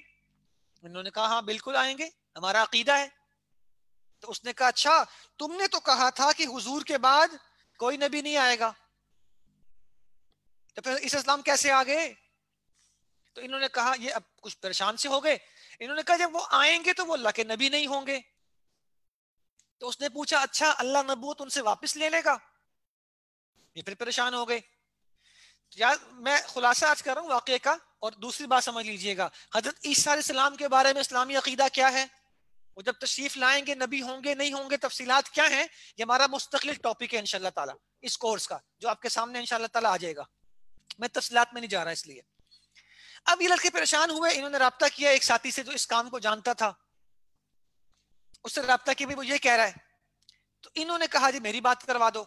انہوں نے کہا ہاں بالکل آئیں گے، ہمارا عقیدہ ہے۔ تو اس نے کہا اچھا تم نے تو کہا تھا کہ حضور کے بعد کوئی نبی نہیں آئے گا، تو پھر عیسیٰ السلام کیسے آ گئے؟ تو انہوں نے کہا یہ اب کچھ پریشان سے ہو گئے، انہوں نے کہا جب وہ آئیں گے تو وہ اللہ کے نبی نہیں ہوں گے۔ تو اس نے پوچھا اچھا اللہ نبوت ان سے واپس لے لے گا؟ یہ پھر پریشان ہو گئے۔ یار میں خلاصہ آج کر رہا ہوں واقعے کا، اور دوسری بات سمجھ لیجئے گا، حضرت عیسیٰ علیہ السلام کے بارے میں اسلامی عقیدہ کیا ہے، وہ جب تشریف لائیں گے نبی ہوں گے نہیں ہوں گے، تفصیلات کیا ہیں، یہ ہمارا مستقل ٹاپک ہے انشاءاللہ تعالی اس کورس کا، جو آپ کے سامنے انشاءاللہ تعالی آ جائے گا، میں تفصیلات میں نہیں جا رہا اس لیے۔ اب یہ لڑکے پریشان ہوئے، انہوں نے رابطہ کیا ایک ساتھی سے جو اس کام کو جانتا تھا، اس سے رابطہ کیا بھی وہ یہ کہہ رہا ہے، تو انہوں نے کہا جی میری بات کروا دو۔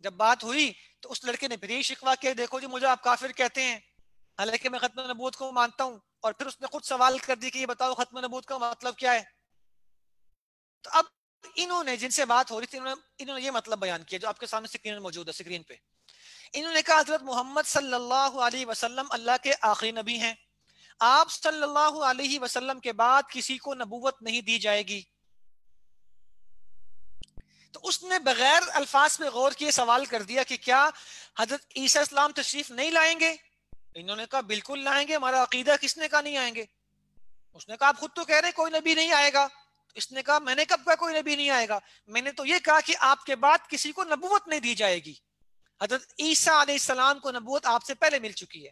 جب بات ہوئی تو اس لڑکے نے پھر یہی شکوہ کیا دیکھو جی مجھے آپ کافر کہتے ہیں حالانکہ میں ختم نبوت کو مانتا ہوں، اور پھر اس نے خود سوال کر دی کہ یہ بتاؤ ختم نبوت کا مطلب کیا ہے۔ تو اب انہوں نے جن سے بات ہو رہی تھی انہوں نے یہ مطلب بیان کیا جو آپ کے سامنے سکرین موجود ہے، سکرین پہ انہوں نے کہا حضرت محمد صلی اللہ علیہ وسلم اللہ کے آخری نبی ہیں، آپ صلی اللہ علیہ وسلم کے بعد کسی کو نبوت نہیں دی جائے گی۔ تو اس نے بغیر الفاظ پہ غور کیے سوال کر دیا کہ کیا حضرت عیسیٰ السلام تشریف نہیں لائیں گے؟ انہوں نے کہا بالکل لائیں گے، ہمارا عقیدہ کس نے کہا نہیں آئیں گے؟ اس نے کہا آپ خود تو کہہ رہے ہیں کوئی نبی نہیں آئے گا۔ اس نے کہا میں نے کب کہا کوئی نبی نہیں آئے گا، میں نے تو یہ کہا کہ آپ کے بعد کسی کو نبوت نہیں دی جائے گی، حضرت عیسیٰ علیہ السلام کو نبوت آپ سے پہلے مل چکی ہے۔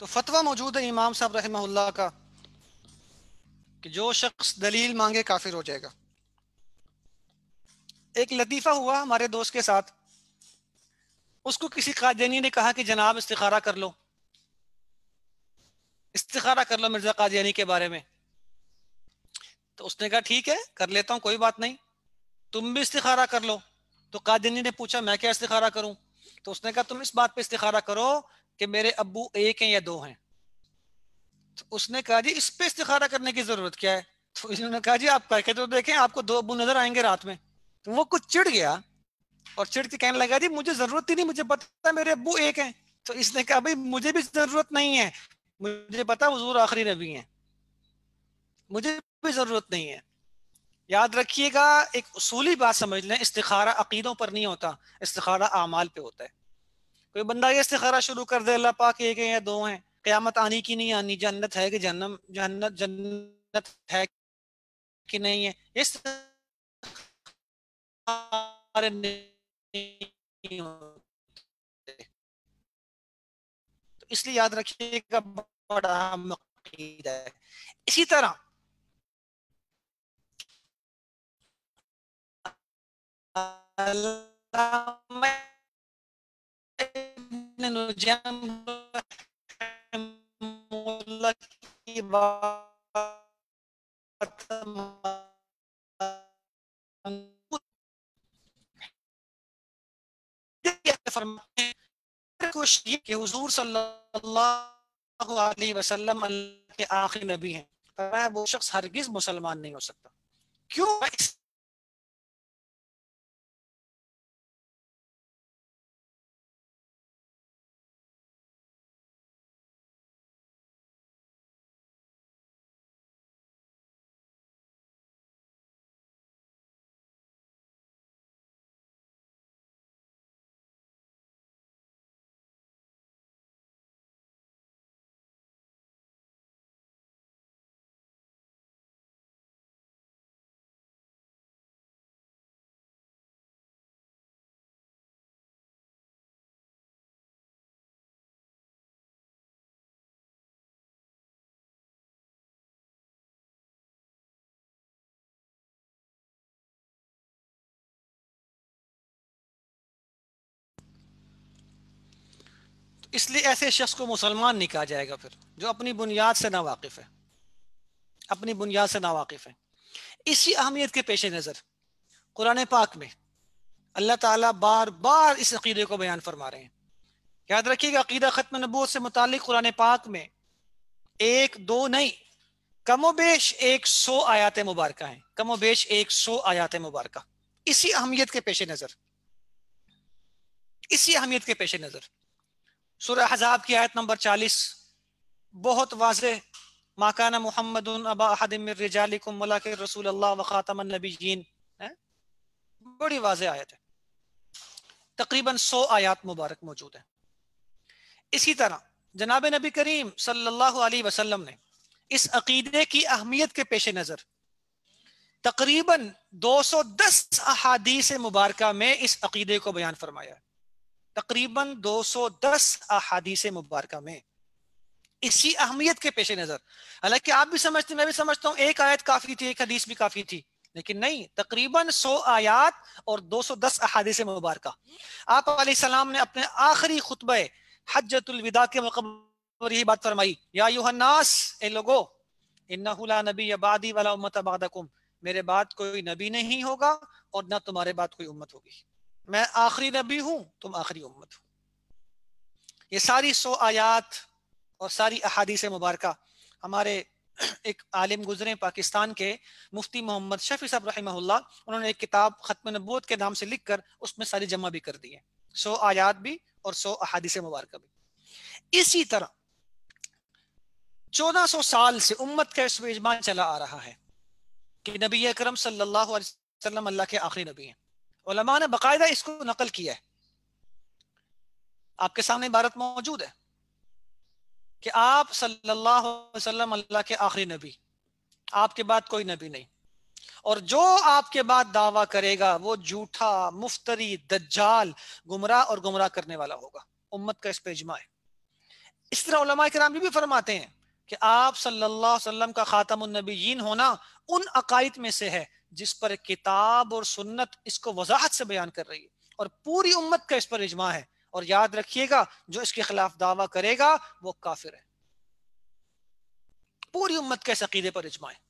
تو فتویٰ موجود ہے امام صاحب رحمہ اللہ کا کہ جو شخص دلیل مانگے کافر ہو جائے گا. ایک لطیفہ ہوا ہمارے دوست کے ساتھ. اس کو کسی قادیانی نے کہا کہ جناب استخارہ کر لو، استخارہ کر لو مرزا قادیانی کے بارے میں. تو اس نے کہا ٹھیک ہے کر لیتا ہوں، کوئی بات نہیں، تم بھی استخارہ کر لو. تو قادیانی نے پوچھا میں کیا استخارہ کروں؟ تو اس نے کہا تم اس بات پہ استخارہ کرو کہ میرے ابو ایک ہیں یا دو ہیں. تو اس نے کہا جی اس پہ استخارہ کرنے کی ضرورت کیا ہے؟ تو انہوں نے کہا جی آپ کر کے تو دیکھیں، آپ کو دو ابو نظر آئیں گے رات میں. تو وہ کچھ چڑ گیا اور چڑ کے کہنے لگا جی مجھے ضرورت ہی نہیں، مجھے پتا میرے ابو ایک ہیں. تو اس نے کہا بھائی مجھے بھی ضرورت نہیں ہے، مجھے پتا حضور آخری نبی ہیں، مجھے بھی ضرورت نہیں ہے. یاد رکھیے گا ایک اصولی بات سمجھ لیں، استخارہ عقیدوں پر نہیں ہوتا، استخارہ اعمال پہ ہوتا ہے. کوئی بندہ یہ استخارہ شروع کر دے اللہ پاک ایک ہیں یا دو ہیں، قیامت آنی کی نہیں آنی، جنت ہے کہ جہنم، جنت ہے کہ نہیں ہے، یہ استخارے نہیں ہوتے. تو اس لیے یاد رکھیے گا بڑا اہم عقیدہ ہے. اسی طرح علامہ ابن نجم اللہ کی بات فرماتے ہیں کہ حضور صلی اللہ علیہ وسلم اللہ کے آخری نبی ہیں، فرمایا وہ شخص ہرگز مسلمان نہیں ہو سکتا. کیوں؟ اس لیے ایسے شخص کو مسلمان نہیں کہا جائے گا پھر جو اپنی بنیاد سے ناواقف ہے، اپنی بنیاد سے ناواقف ہے. اسی اہمیت کے پیش نظر قرآن پاک میں اللہ تعالیٰ بار بار اس عقیدے کو بیان فرما رہے ہیں. یاد رکھیے گا عقیدہ ختم نبوت سے متعلق قرآن پاک میں ایک دو نہیں، کم و بیش 100 آیات مبارکہ ہیں، کم و بیش 100 آیات مبارکہ. اسی اہمیت کے پیش نظر، اسی اہمیت کے پیش نظر سورہ احزاب کی آیت نمبر 40 بہت واضح، ما کان محمد ابا احد من رجالکم ولکن رسول اللہ وخاتم النبیین، بڑی واضح آیت ہے. تقریباً 100 آیات مبارک موجود ہیں. اسی طرح جناب نبی کریم صلی اللہ علیہ وسلم نے اس عقیدے کی اہمیت کے پیش نظر تقریباً 210 احادیث مبارکہ میں اس عقیدے کو بیان فرمایا ہے. تقریباً 210 احادیث مبارکہ میں اسی اہمیت کے پیش نظر. حالانکہ آپ بھی سمجھتے میں بھی سمجھتا ہوں ایک آیت کافی تھی، ایک حدیث بھی کافی تھی، لیکن نہیں، تقریباً 100 آیات اور 210 احادیث مبارکہ. آپ علیہ السلام نے اپنے آخری خطبہ حجۃ الوداع کے موقع پر یہی بات فرمائی، یا ایھا الناس، اے لوگو، انہ لا نبی بعدی ولا امۃ بعدکم، میرے بعد کوئی نبی نہیں ہوگا اور نہ تمہارے بعد کوئی امت ہوگی، میں آخری نبی ہوں، تم آخری امت ہو. یہ ساری 100 آیات اور ساری احادیث مبارکہ ہمارے ایک عالم گزرے پاکستان کے مفتی محمد شفیع صاحب رحمہ اللہ، انہوں نے ایک کتاب ختم نبوت کے نام سے لکھ کر اس میں ساری جمع بھی کر دی ہیں، 100 آیات بھی اور 100 احادیث مبارکہ بھی. اسی طرح 1400 سال سے امت کا اس اجماع چلا آ رہا ہے کہ نبی اکرم صلی اللہ علیہ وسلم اللہ کے آخری نبی ہیں. علماء نے باقاعدہ اس کو نقل کیا ہے، آپ کے سامنے عبارت موجود ہے کہ آپ صلی اللہ علیہ وسلم اللہ کے آخری نبی، آپ کے بعد کوئی نبی نہیں، اور جو آپ کے بعد دعویٰ کرے گا وہ جھوٹا، مفتری، دجال، گمراہ اور گمراہ کرنے والا ہوگا. امت کا اس پہ اجماع ہے. اس طرح علماء کرام یہ بھی فرماتے ہیں کہ آپ صلی اللہ علیہ وسلم کا خاتم النبیین ہونا ان عقائد میں سے ہے جس پر کتاب اور سنت اس کو وضاحت سے بیان کر رہی ہے، اور پوری امت کا اس پر اجماع ہے، اور یاد رکھیے گا جو اس کے خلاف دعویٰ کرے گا وہ کافر ہے۔ پوری امت کے اس عقیدے پر اجماع ہے۔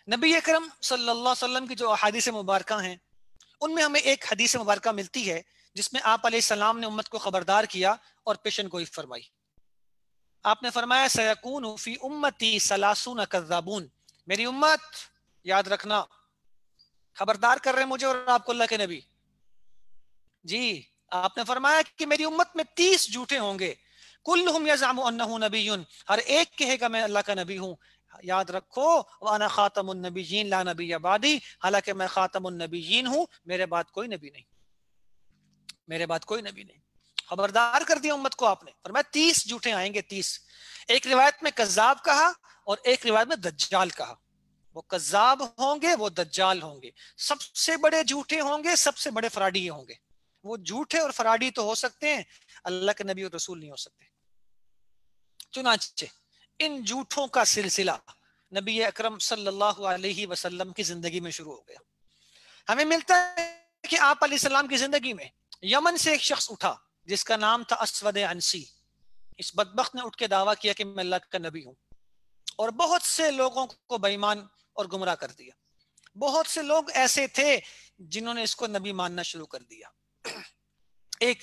نبی اکرم صلی اللہ علیہ وسلم کی جو احادیث مبارکہ ہیں ان میں ہمیں ایک حدیث مبارکہ ملتی ہے جس میں آپ علیہ السلام نے امت کو خبردار کیا اور پیشن گوئی فرمائی۔ آپ نے فرمایا سیکون فی امتی ثلاثون کذابون، میری امت، یاد رکھنا، خبردار کر رہے ہیں مجھے اور آپ کو اللہ کے نبی، جی آپ نے فرمایا کہ میری امت میں 30 جھوٹے ہوں گے، کلہم یزعم انہ نبی، ہر ایک کہے گا میں اللہ کا نبی ہوں، یاد رکھو وانا خاتم النبیین لا نبی بعدی، حالانکہ میں خاتم النبیین ہوں، میرے بعد کوئی نبی نہیں، میرے بعد کوئی نبی نہیں۔ خبردار کر دیا امت کو آپ نے، فرمایا 30 جھوٹے آئیں گے، 30۔ ایک روایت میں کذاب کہا اور ایک روایت میں دجال کہا، وہ کذاب ہوں گے، وہ دجال ہوں گے، سب سے بڑے جھوٹے ہوں گے، سب سے بڑے فراڈی ہوں گے۔ وہ جھوٹے اور فراڈی تو ہو سکتے ہیں، اللہ کے نبی اور رسول نہیں ہو سکتے۔ چنانچہ ان جھوٹوں کا سلسلہ نبی اکرم صلی اللہ علیہ وسلم کی زندگی میں شروع ہو گیا۔ ہمیں ملتا ہے کہ آپ علیہ السلام کی زندگی میں یمن سے ایک شخص اٹھا جس کا نام تھا اسود عنسی۔ اس بدبخت نے اٹھ کے دعویٰ کیا کہ میں اللہ کا نبی ہوں، اور بہت سے لوگوں کو بے ایمان اور گمراہ کر دیا۔ بہت سے لوگ ایسے تھے جنہوں نے اس کو نبی ماننا شروع کر دیا۔ ایک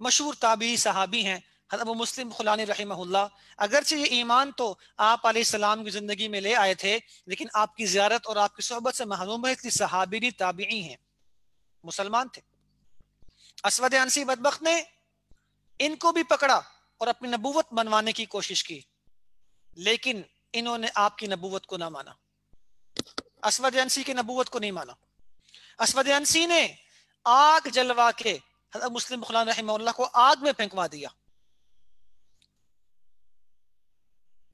مشہور تابعی صحابی ہیں حضرت ابو مسلم خلانی رحمہ اللہ، اگرچہ یہ ایمان تو آپ علیہ السلام کی زندگی میں لے آئے تھے، لیکن آپ کی زیارت اور آپ کی صحبت سے محروم ہے، کہ صحابی نہیں تابعی ہیں، مسلمان تھے۔ اسود عنسی بدبخت نے ان کو بھی پکڑا اور اپنی نبوت منوانے کی کوشش کی، لیکن انہوں نے آپ کی نبوت کو نہ مانا، اسود عنسی کی نبوت کو نہیں مانا۔ اسود عنسی نے آگ جلوا کے حضرت مسلم خلان رحمہ اللہ کو آگ میں پھینکوا دیا۔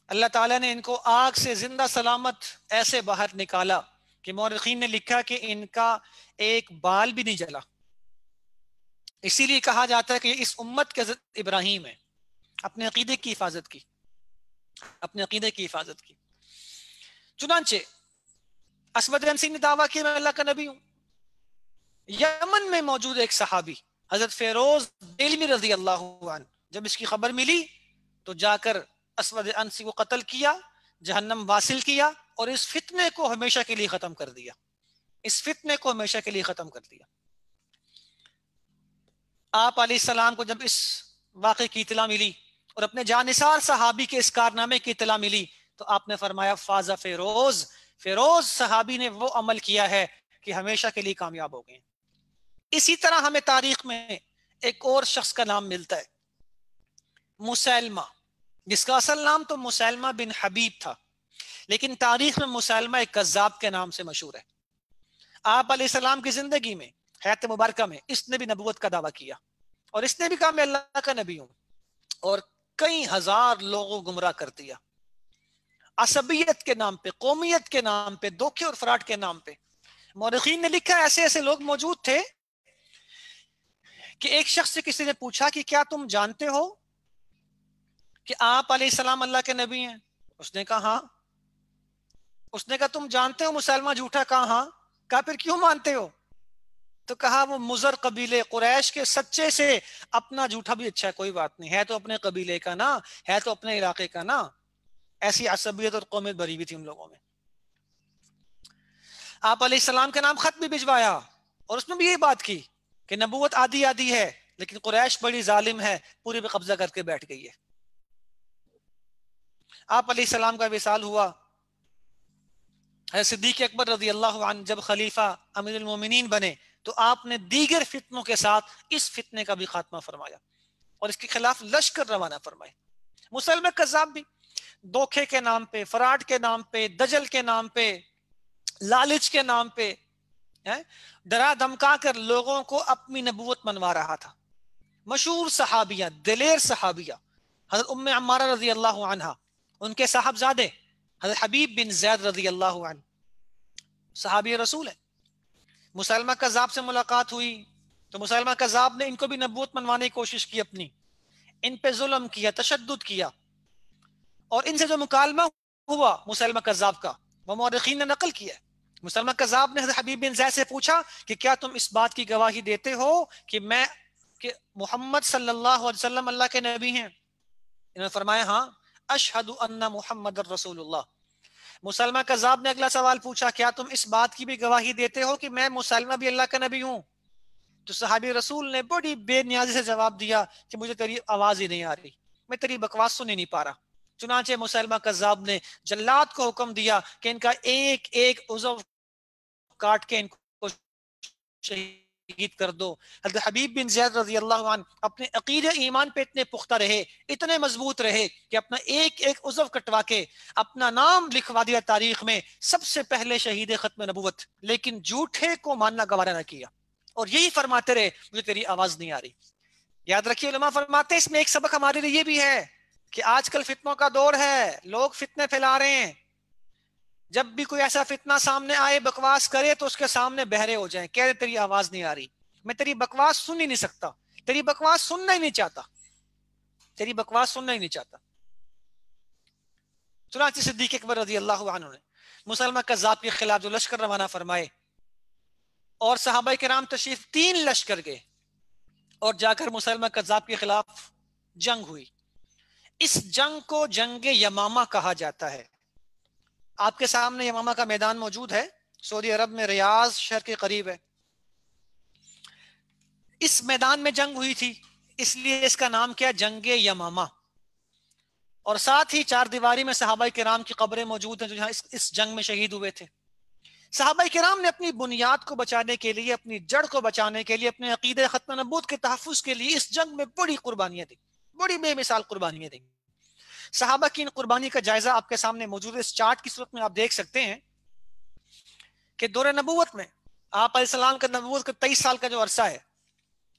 اللہ تعالیٰ نے ان کو آگ سے زندہ سلامت ایسے باہر نکالا کہ مورخین نے لکھا کہ ان کا ایک بال بھی نہیں جلا۔ اسی لیے کہا جاتا ہے کہ اس امت کے حضرت ابراہیم ہے، اپنے عقیدے کی حفاظت کی، اپنے عقیدے کی حفاظت کی۔ چنانچہ اسود عنسی نے دعویٰ کیا میں اللہ کا نبی ہوں۔ یمن میں موجود ایک صحابی حضرت فیروز دیلمی رضی اللہ عنہ جب اس کی خبر ملی تو جا کر اسود عنسی کو قتل کیا، جہنم واصل کیا، اور اس فتنے کو ہمیشہ کے لیے ختم کر دیا، اس فتنے کو ہمیشہ کے لیے ختم کر دیا۔ آپ علیہ السلام کو جب اس واقعے کی اطلاع ملی اور اپنے جانثار صحابی کے اس کارنامے کی اطلاع ملی تو آپ نے فرمایا فاز فیروز، فیروز صحابی نے وہ عمل کیا ہے کہ ہمیشہ کے لیے کامیاب ہو گئے۔ اسی طرح ہمیں تاریخ میں ایک اور شخص کا نام ملتا ہے، مسیلمہ، جس کا اصل نام تو مسیلمہ بن حبیب تھا، لیکن تاریخ میں مسیلمہ ایک کذاب کے نام سے مشہور ہے۔ آپ علیہ السلام کی زندگی میں حیات مبارکہ میں اس نے بھی نبوت کا دعویٰ کیا، اور اس نے بھی کہا میں اللہ کا نبی ہوں، اور کئی ہزار لوگوں کو گمراہ کر دیا، عصبیت کے نام پہ، قومیت کے نام پہ، دھوکے اور فراڈ کے نام پہ۔ مورخین نے لکھا ایسے ایسے لوگ موجود تھے کہ ایک شخص سے کسی نے پوچھا کہ کیا تم جانتے ہو کہ آپ علیہ السلام اللہ کے نبی ہیں؟ اس نے کہا ہاں۔ اس نے کہا تم جانتے ہو مسلمہ جھوٹا؟ کہا ہاں۔ کہا پھر کیوں مانتے ہو؟ تو کہا وہ مضر قبیلے قریش کے سچے سے اپنا جھوٹا بھی اچھا ہے، کوئی بات نہیں، ہے تو اپنے قبیلے کا نا، ہے تو اپنے علاقے کا نا۔ ایسی عصبیت اور قومیت بھری ہوئی تھی ان لوگوں میں۔ آپ علیہ السلام کے نام خط بھی بھجوایا اور اس میں بھی یہی بات کی کہ نبوت آدھی آدھی ہے، لیکن قریش بڑی ظالم ہے، پورے پہ قبضہ کر کے بیٹھ گئی ہے۔ آپ علیہ السلام کا وصال ہوا، صدیق اکبر رضی اللہ عنہ جب خلیفہ امیر المومنین بنے تو آپ نے دیگر فتنوں کے ساتھ اس فتنے کا بھی خاتمہ فرمایا اور اس کے خلاف لشکر روانہ فرمائے۔ مسلمہ کذاب بھی دھوکے کے نام پہ، فراڈ کے نام پہ، دجل کے نام پہ، لالچ کے نام پہ ڈرا دھمکا کر لوگوں کو اپنی نبوت منوا رہا تھا۔ مشہور صحابیہ، دلیر صحابیہ حضرت ام عمارہ رضی اللہ عنہا، ان کے صاحبزادے حضرت حبیب بن زید رضی اللہ عنہ صحابی رسول ہے۔ مسلمہ کذاب سے ملاقات ہوئی تو مسلمہ کذاب نے ان کو بھی نبوت منوانے کی کوشش کی اپنی۔ ان پہ ظلم کیا، تشدد کیا، اور ان سے جو مکالمہ ہوا مسلمہ کذاب کا، وہ مورخین نے نقل کیا ہے۔ مسلمہ کذاب نے حضرت حبیب بن زید سے پوچھا کہ کیا تم اس بات کی گواہی دیتے ہو کہ محمد صلی اللہ علیہ وسلم اللہ کے نبی ہیں؟ انہوں نے فرمایا ہاں، اشہد ان محمد الرسول اللہ۔ مسلمہ کذاب نے اگلا سوال پوچھا کیا تم اس بات کی بھی گواہی دیتے ہو کہ میں مسلمہ بھی اللہ کا نبی ہوں؟ تو صحابی رسول نے بڑی بے نیازی سے جواب دیا کہ مجھے تیری آواز ہی نہیں آ رہی، میں تیری بکواس سن ہی نہیں پا رہا۔ چنانچہ مسلمہ کذاب نے جلاد کو حکم دیا کہ ان کا ایک ایک عضو کاٹ کے ان کو شہید کر دو۔ حضرت حبیب بن زید رضی اللہ عنہ اپنے عقیدہ ایمان پہ اتنے پختہ رہے، اتنے مضبوط رہے کہ اپنا ایک ایک عضو کٹوا کے اپنا نام لکھوا دیا تاریخ میں سب سے پہلے شہید ختم نبوت، لیکن جھوٹے کو ماننا گوارا نہ کیا، اور یہی فرماتے رہے مجھے تیری آواز نہیں آ رہی۔ یاد رکھیے علماء فرماتے ہیں اس میں ایک سبق ہمارے لیے یہ بھی ہے کہ آج کل فتنوں کا دور ہے، لوگ فتنے پھیلا رہے ہیں، جب بھی کوئی ایسا فتنہ سامنے آئے بکواس کرے تو اس کے سامنے بہرے ہو جائیں، کہہ رہے تیری آواز نہیں آ رہی، میں تیری بکواس سن ہی نہیں سکتا، تیری بکواس سننا ہی نہیں چاہتا، تیری بکواس سننا ہی نہیں چاہتا۔ چنانچہ صدیق اکبر رضی اللہ عنہ نے مسلمہ کذاب کے خلاف جو لشکر روانہ فرمائے اور صحابہ کرام تشریف 3 لشکر گئے اور جا کر مسلمہ کذاب کے خلاف جنگ ہوئی۔ اس جنگ کو جنگ یمامہ کہا جاتا ہے۔ آپ کے سامنے یمامہ کا میدان موجود ہے، سعودی عرب میں ریاض شہر کے قریب ہے۔ اس میدان میں جنگ ہوئی تھی، اس لیے اس کا نام کیا، جنگ یمامہ۔ اور ساتھ ہی 4 دیواری میں صحابہ کرام کی قبریں موجود ہیں جو یہاں اس جنگ میں شہید ہوئے تھے۔ صحابہ کرام نے اپنی بنیاد کو بچانے کے لیے، اپنی جڑ کو بچانے کے لیے، اپنے عقیدہ ختم نبوت کے تحفظ کے لیے اس جنگ میں بڑی قربانیاں دیں، بڑی بے مثال قربانیاں دیں۔ صحابہ کی ان قربانی کا جائزہ آپ کے سامنے موجود ہے، اس چارٹ کی صورت میں آپ دیکھ سکتے ہیں کہ دور نبوت میں آپ علیہ السلام کا نبوت کا 23 سال کا جو عرصہ ہے،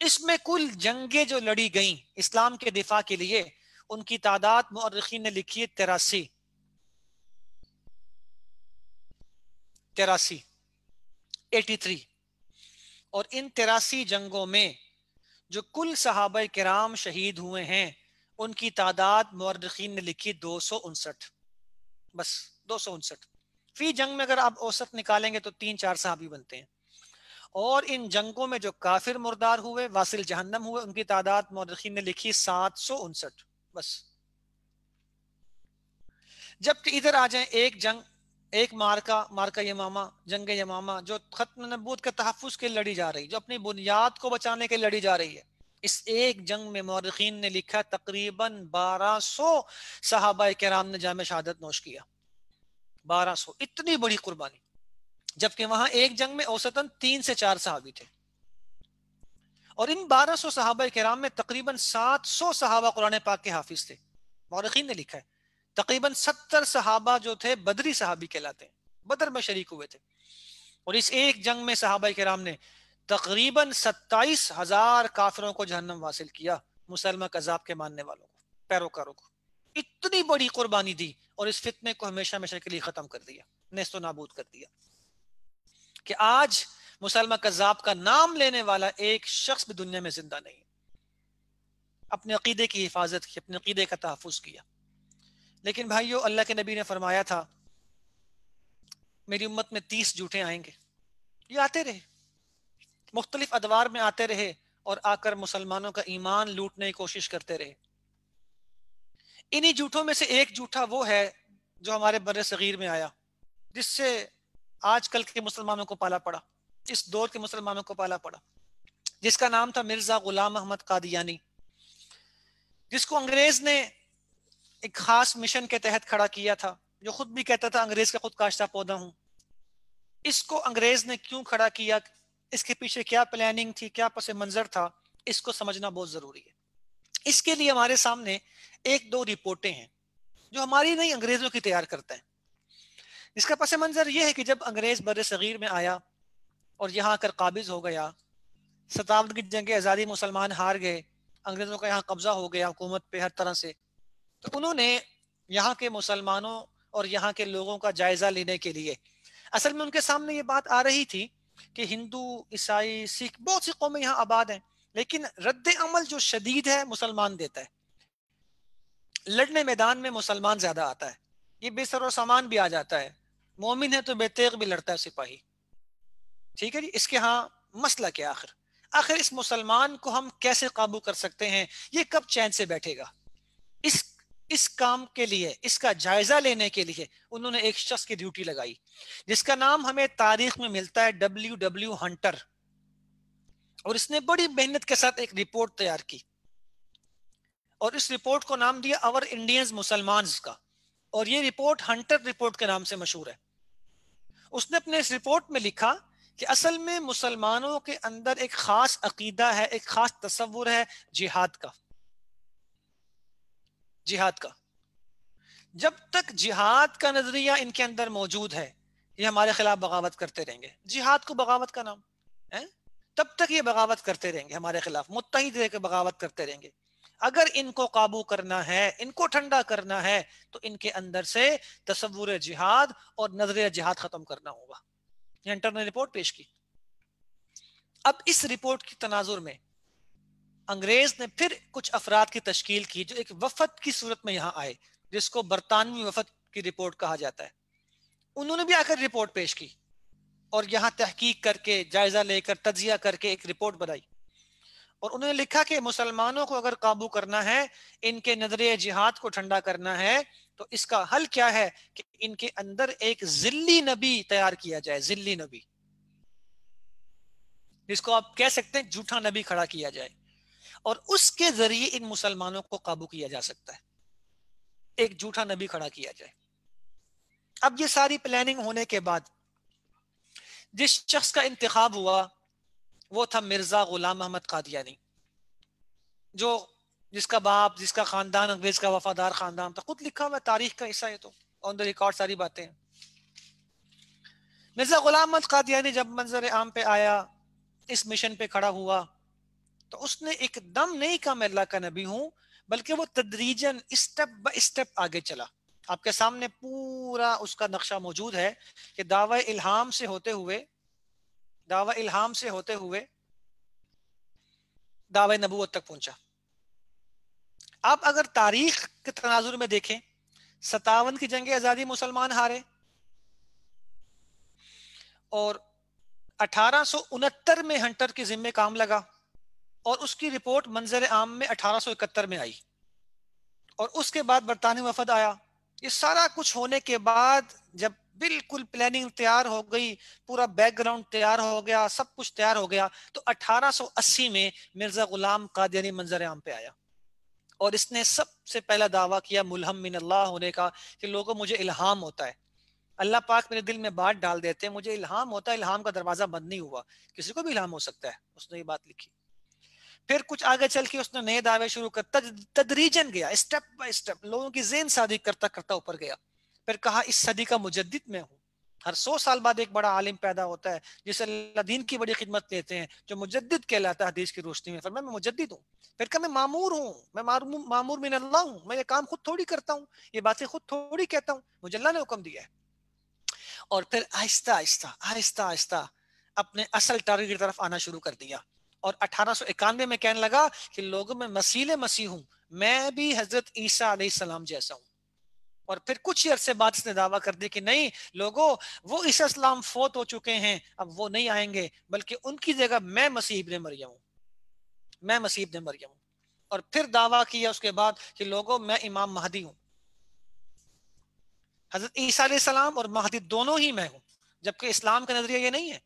اس میں کل جنگیں جو لڑی گئیں اسلام کے دفاع کے لیے، ان کی تعداد مؤرخین نے لکھی ہے 83، اور ان 83 جنگوں میں جو کل صحابہ کرام شہید ہوئے ہیں ان کی تعداد مؤرخین نے لکھی 259، بس 259۔ فی جنگ میں اگر آپ اوسط نکالیں گے تو 3-4 صحابی بنتے ہیں، اور ان جنگوں میں جو کافر مردار ہوئے، واصل جہنم ہوئے، ان کی تعداد مؤرخین نے لکھی 759، بس۔ جبکہ ادھر آ جائیں ایک جنگ، ایک مارکہ یمامہ، جنگ یمامہ، جو ختم نبوت کے تحفظ کے لڑی جا رہی، جو اپنی بنیاد کو بچانے کے لڑی جا رہی ہے، اس ایک جنگ میں مورخین نے لکھا تقریباً 1200 صحابہ کرام نے جام شہادت نوش کیا، 1200، اتنی بڑی قربانی، جبکہ وہاں ایک جنگ میں اوسطاً 3 سے 4 صحابی تھے، اور ان 1200 صحابہ کرام میں تقریباً 700 صحابہ قرآن پاک کے حافظ تھے۔ مورخین نے لکھا ہے تقریباً 70 صحابہ جو تھے بدری صحابی کہلاتے ہیں، بدر میں شریک ہوئے تھے، اور اس ایک جنگ میں صحابہ کرام نے تقریباً 27,000 کافروں کو جہنم واصل کیا، مسلمہ کذاب کے ماننے والوں کو، پیروکاروں کو۔ اتنی بڑی قربانی دی اور اس فتنے کو ہمیشہ ہمیشہ کے لیے ختم کر دیا، نیست و نابود کر دیا، کہ آج مسلمہ کذاب کا نام لینے والا ایک شخص بھی دنیا میں زندہ نہیں، اپنے عقیدے کی حفاظت کی، اپنے عقیدے کا تحفظ کیا۔ لیکن بھائیو، اللہ کے نبی نے فرمایا تھا میری امت میں 30 جھوٹے آئیں گے، یہ آتے رہے، مختلف ادوار میں آتے رہے، اور آ کر مسلمانوں کا ایمان لوٹنے کی کوشش کرتے رہے۔ انہی جھوٹوں میں سے ایک جھوٹا وہ ہے جو ہمارے بر صغیر میں آیا، جس سے آج کل کے مسلمانوں کو پالا پڑا، اس دور کے مسلمانوں کو پالا پڑا، جس کا نام تھا مرزا غلام احمد قادیانی، جس کو انگریز نے ایک خاص مشن کے تحت کھڑا کیا تھا، جو خود بھی کہتا تھا انگریز کا خود کاشتہ پودا ہوں۔ اس کو انگریز نے کیوں کھڑا کیا، اس کے پیچھے کیا پلاننگ تھی، کیا پس منظر تھا، اس کو سمجھنا بہت ضروری ہے۔ اس کے لیے ہمارے سامنے 1-2 رپورٹیں ہیں جو ہماری نہیں، انگریزوں کی تیار کرتے ہیں۔ اس کا پس منظر یہ ہے کہ جب انگریز بر صغیر میں آیا اور یہاں آ کر قابض ہو گیا، 57 کی جنگ آزادی مسلمان ہار گئے، انگریزوں کا یہاں قبضہ ہو گیا حکومت پہ ہر طرح سے، تو انہوں نے یہاں کے مسلمانوں اور یہاں کے لوگوں کا جائزہ لینے کے لیے، اصل میں ان کے سامنے یہ بات آ رہی تھی کہ ہندو، عیسائی، سکھ، بہت سی قومیں یہاں آباد ہیں، لیکن رد عمل جو شدید ہے مسلمان دیتا ہے، لڑنے میدان میں مسلمان زیادہ آتا ہے، یہ بے سر و سامان بھی آ جاتا ہے، مومن ہے تو بے تیغ بھی لڑتا ہے سپاہی، ٹھیک ہے جی. اس کے ہاں مسئلہ کیا آخر، آخر اس مسلمان کو ہم کیسے قابو کر سکتے ہیں؟ یہ کب چین سے بیٹھے گا؟ اس اس کام کے لیے، اس کا جائزہ لینے کے لیے انہوں نے ایک شخص کی ڈیوٹی لگائی جس کا نام ہمیں تاریخ میں ملتا ہے WW ہنٹر، اور اس نے بڑی محنت کے ساتھ ایک رپورٹ تیار کی، اور اس رپورٹ کو نام دیا اور انڈینز مسلمانز کا، اور یہ رپورٹ ہنٹر رپورٹ کے نام سے مشہور ہے. اس نے اپنے اس رپورٹ میں لکھا کہ اصل میں مسلمانوں کے اندر ایک خاص عقیدہ ہے، ایک خاص تصور ہے جہاد کا. جہاد کا جب تک جہاد کا نظریہ ان کے اندر موجود ہے یہ ہمارے خلاف بغاوت کرتے رہیں گے. جہاد کو بغاوت کا نام ہے، تب تک یہ بغاوت کرتے رہیں گے ہمارے خلاف، متحد رہ کے بغاوت کرتے رہیں گے. اگر ان کو قابو کرنا ہے، ان کو ٹھنڈا کرنا ہے، تو ان کے اندر سے تصور جہاد اور نظریہ جہاد ختم کرنا ہوگا. یہ ہنٹر نے رپورٹ پیش کی. اب اس رپورٹ کی تناظر میں انگریز نے پھر کچھ افراد کی تشکیل کی جو ایک وفد کی صورت میں یہاں آئے، جس کو برطانوی وفد کی رپورٹ کہا جاتا ہے. انہوں نے بھی آ کر رپورٹ پیش کی اور یہاں تحقیق کر کے، جائزہ لے کر، تجزیہ کر کے ایک رپورٹ بنائی، اور انہوں نے لکھا کہ مسلمانوں کو اگر قابو کرنا ہے، ان کے نظریہ جہاد کو ٹھنڈا کرنا ہے، تو اس کا حل کیا ہے کہ ان کے اندر ایک ذلی نبی تیار کیا جائے. ذلی نبی، جس کو آپ کہہ سکتے ہیں جھوٹا نبی کھڑا کیا جائے، اور اس کے ذریعے ان مسلمانوں کو قابو کیا جا سکتا ہے. ایک جھوٹا نبی کھڑا کیا جائے. اب یہ ساری پلاننگ ہونے کے بعد جس شخص کا انتخاب ہوا وہ تھا مرزا غلام محمد قادیانی، جو جس کا باپ، جس کا خاندان انگریز کا وفادار خاندان تھا. خود لکھا ہوا تاریخ کا حصہ ہے، تو آن دا ریکارڈ ساری باتیں ہیں. مرزا غلام محمد قادیانی جب منظر عام پہ آیا، اس مشن پہ کھڑا ہوا، تو اس نے ایک دم نہیں کہا میں اللہ کا نبی ہوں، بلکہ وہ تدریجاً اسٹیپ بائی اسٹیپ آگے چلا. آپ کے سامنے پورا اس کا نقشہ موجود ہے کہ دعوی الہام سے ہوتے ہوئے، دعوی نبوت تک پہنچا. آپ اگر تاریخ کے تناظر میں دیکھیں، 57 کی جنگ آزادی مسلمان ہارے، اور 1869 میں ہنٹر کے ذمے کام لگا، اور اس کی رپورٹ منظر عام میں 1871 میں آئی، اور اس کے بعد برطانوی وفد آیا. یہ سارا کچھ ہونے کے بعد جب بالکل پلاننگ تیار ہو گئی، پورا بیک گراؤنڈ تیار ہو گیا، سب کچھ تیار ہو گیا، تو 1880 میں مرزا غلام قادیانی منظر عام پہ آیا، اور اس نے سب سے پہلا دعویٰ کیا ملہم من اللہ ہونے کا، کہ لوگوں مجھے الہام ہوتا ہے، اللہ پاک میرے دل میں بات ڈال دیتے ہیں، مجھے الہام ہوتا ہے، الہام کا دروازہ بند نہیں ہوا، کسی کو بھی الہام ہو سکتا ہے. اس نے یہ بات لکھی. پھر کچھ آگے چل کے اس نے نئے دعوے شروع کر، تدریجن گیا، اسٹیپ بائی اسٹیپ لوگوں کی ذہن سازی کرتا کرتا اوپر گیا. پھر کہا اس صدی کا مجدد میں ہوں. ہر 100 سال بعد ایک بڑا عالم پیدا ہوتا ہے جسے اللہ دین کی بڑی خدمت لیتے ہیں، جو مجدد کہلاتا ہے حدیث کی روشنی میں. فرمایا میں مجدد ہوں. پھر کہا میں معمور ہوں، میں معمور من اللہ ہوں، میں یہ کام خود تھوڑی کرتا ہوں، یہ باتیں خود تھوڑی کہتا ہوں، مجھے اللہ نے حکم دیا ہے. اور پھر آہستہ آہستہ آہستہ آہستہ اپنے اصل ٹارگٹ کی طرف آنا شروع کر دیا. اور 1891 میں کہنے لگا کہ لوگوں میں مسیح ہوں، میں بھی حضرت عیسیٰ علیہ السلام جیسا ہوں. اور پھر کچھ ہی عرصے بعد اس نے دعویٰ کر دی کہ نہیں لوگوں، وہ عیسیٰ السلام فوت ہو چکے ہیں، اب وہ نہیں آئیں گے، بلکہ ان کی جگہ میں مسیح ابن مریم ہوں، میں مسیح ابن مریم ہوں. اور پھر دعویٰ کیا اس کے بعد کہ لوگوں میں امام مہدی ہوں. حضرت عیسیٰ علیہ السلام اور مہدی دونوں ہی میں ہوں، جبکہ اسلام کا نظریہ یہ نہیں ہے.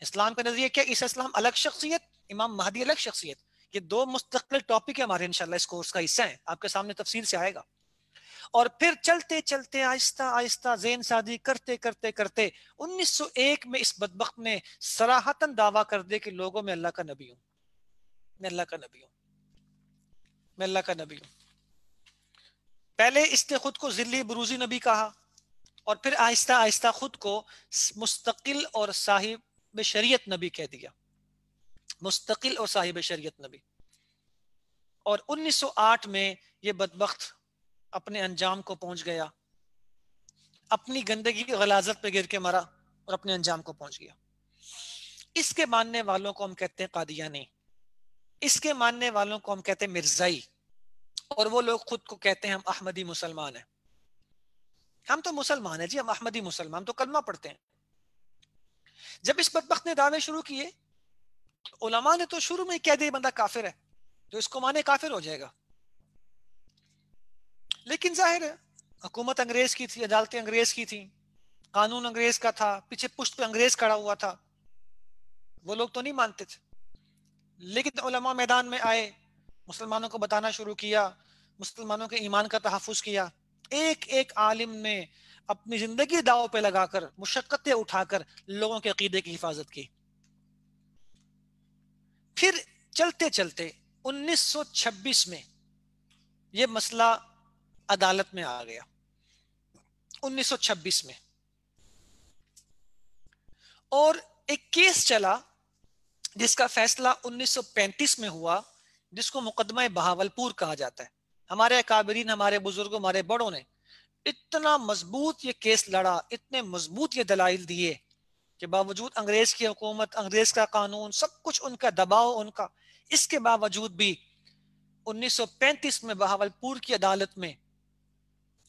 اسلام کا نظریہ کیا؟ عیسیٰ السلام الگ شخصیت، امام مہدی الگ شخصیت. یہ دو مستقل ٹاپک ہے ہمارے انشاءاللہ اس کورس کا حصہ ہیں، آپ کے سامنے تفصیل سے آئے گا. اور پھر چلتے چلتے آہستہ آہستہ ذہن سازی کرتے کرتے کرتے 1901 میں اس بدبخت نے صراحتاً دعویٰ کر دے کہ لوگوں میں اللہ کا نبی ہوں، میں اللہ کا نبی ہوں، میں اللہ کا نبی ہوں. پہلے اس نے خود کو ذلی بروزی نبی کہا، اور پھر آہستہ آہستہ خود کو مستقل اور صاحب شریعت نبی کہہ دیا، مستقل اور صاحب شریعت نبی. اور 1908 میں یہ بدبخت اپنے انجام کو پہنچ گیا، اپنی گندگی کی غلاظت پہ گر کے مرا اور اپنے انجام کو پہنچ گیا. اس کے ماننے والوں کو ہم کہتے ہیں قادیانی، اس کے ماننے والوں کو ہم کہتے ہیں مرزائی. اور وہ لوگ خود کو کہتے ہیں ہم احمدی مسلمان ہیں. ہم تو مسلمان ہیں جی، ہم احمدی مسلمان، ہم تو کلمہ پڑھتے ہیں. جب اس بدبخت نے دعوے شروع کیے تو علماء نے تو شروع میں ہی کہہ دیا بندہ کافر ہے، جو اس کو مانے کافر ہو جائے گا. لیکن ظاہر ہے حکومت انگریز کی تھی، عدالتیں انگریز کی تھیں، قانون انگریز کا تھا، پیچھے پشت پہ انگریز کھڑا ہوا تھا، وہ لوگ تو نہیں مانتے تھے. لیکن علماء میدان میں آئے، مسلمانوں کو بتانا شروع کیا، مسلمانوں کے ایمان کا تحفظ کیا. ایک ایک عالم نے اپنی زندگی داؤ پہ لگا کر، مشقتیں اٹھا کر لوگوں کے عقیدے کی حفاظت کی. پھر چلتے چلتے 1926 میں یہ مسئلہ عدالت میں آ گیا. 1926 میں اور ایک کیس چلا جس کا فیصلہ 1935 میں ہوا، جس کو مقدمہ بہاولپور کہا جاتا ہے. ہمارے اکابرین، ہمارے بزرگوں، ہمارے بڑوں نے اتنا مضبوط یہ کیس لڑا، اتنے مضبوط یہ دلائل دیے کہ باوجود انگریز کی حکومت، انگریز کا قانون، سب کچھ ان کا دباؤ، ان کا، اس کے باوجود بھی 1935 میں بہاولپور کی عدالت میں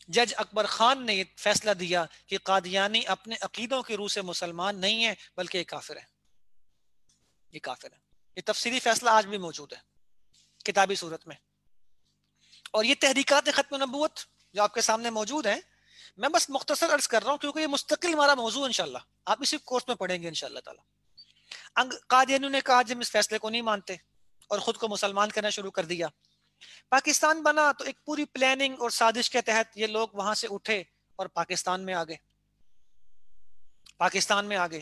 جج اکبر خان نے فیصلہ دیا کہ قادیانی اپنے عقیدوں کی روح سے مسلمان نہیں ہے بلکہ یہ کافر ہے. یہ کافر ہے. یہ تفصیلی فیصلہ آج بھی موجود ہے کتابی صورت میں. اور یہ تحریکات ختم نبوت جو آپ کے سامنے موجود ہیں، میں بس مختصر عرض کر رہا ہوں کیونکہ یہ مستقل ہمارا موضوع انشاءاللہ آپ اسی کورس میں پڑھیں گے انشاءاللہ تعالی. قادیانیوں نے کہا جب اس فیصلے کو نہیں مانتے اور خود کو مسلمان کرنا شروع کر دیا. پاکستان بنا تو ایک پوری پلاننگ اور سازش کے تحت یہ لوگ وہاں سے اٹھے اور پاکستان میں آگے، پاکستان میں آگے.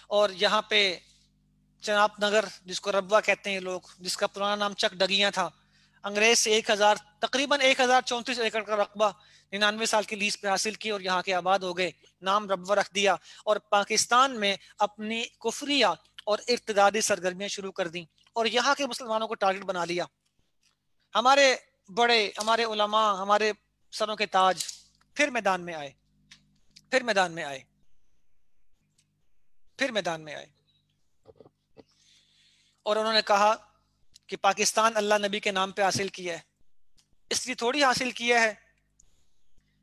اور یہاں پہ چناب نگر جس کو ربوہ کہتے ہیں لوگ، جس کا پرانا نام چک ڈگیاں تھا، انگریز سے تقریباً 1034 ایکڑ کا رقبہ 99 سال کی لیز پہ حاصل کی اور یہاں کے آباد ہو گئے، نام ربوہ رکھ دیا اور پاکستان میں اپنی کفریہ اور ارتدادی سرگرمیاں شروع کر دیں اور یہاں کے مسلمانوں کو ٹارگٹ بنا لیا. ہمارے بڑے، ہمارے علماء، ہمارے سروں کے تاج پھر میدان میں آئے، پھر میدان میں آئے، پھر میدان میں آئے اور انہوں نے کہا کہ پاکستان اللہ نبی کے نام پہ حاصل کیا ہے، اس لیے تھوڑی حاصل کیا ہے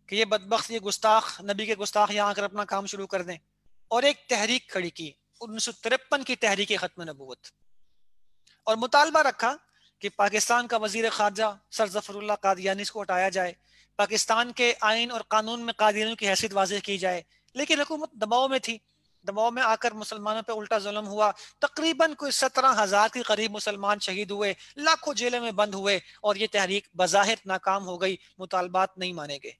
کہ یہ بدبخت، یہ گستاخ، نبی کے گستاخ یہاں آ کر اپنا کام شروع کر دیں. اور ایک تحریک کھڑی کی 1953 کی تحریک ختم نبوت، اور مطالبہ رکھا کہ پاکستان کا وزیر خارجہ سر ظفر اللہ قادیانی کو ہٹایا جائے، پاکستان کے آئین اور قانون میں قادیانیوں کی حیثیت واضح کی جائے. لیکن حکومت دباؤ میں تھی، دباؤ میں آ کر مسلمانوں پہ الٹا ظلم ہوا. تقریباً کوئی 17,000 کے قریب مسلمان شہید ہوئے، لاکھوں جیلوں میں بند ہوئے اور یہ تحریک بظاہر ناکام ہو گئی، مطالبات نہیں مانے گئے.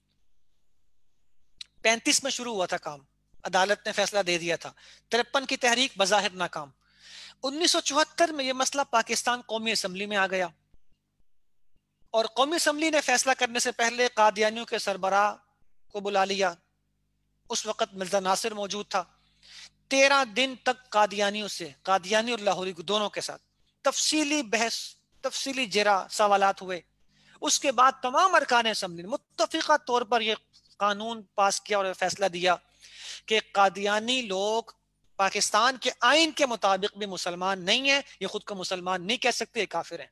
35 میں شروع ہوا تھا کام، عدالت نے فیصلہ دے دیا تھا. 53 کی تحریک بظاہر ناکام. 1974 میں یہ مسئلہ پاکستان قومی اسمبلی میں آ گیا اور قومی اسمبلی نے فیصلہ کرنے سے پہلے قادیانیوں کے سربراہ کو بلا لیا. اس وقت مرزا ناصر موجود تھا. 13 دن تک قادیانیوں سے، قادیانی اور لاہوری دونوں کے ساتھ تفصیلی بحث، تفصیلی جرا، سوالات ہوئے. اس کے بعد تمام ارکان اسمبلی نے متفقہ طور پر یہ قانون پاس کیا اور فیصلہ دیا کہ قادیانی لوگ پاکستان کے آئین کے مطابق بھی مسلمان نہیں ہیں، یہ خود کو مسلمان نہیں کہہ سکتے، یہ کافر ہیں.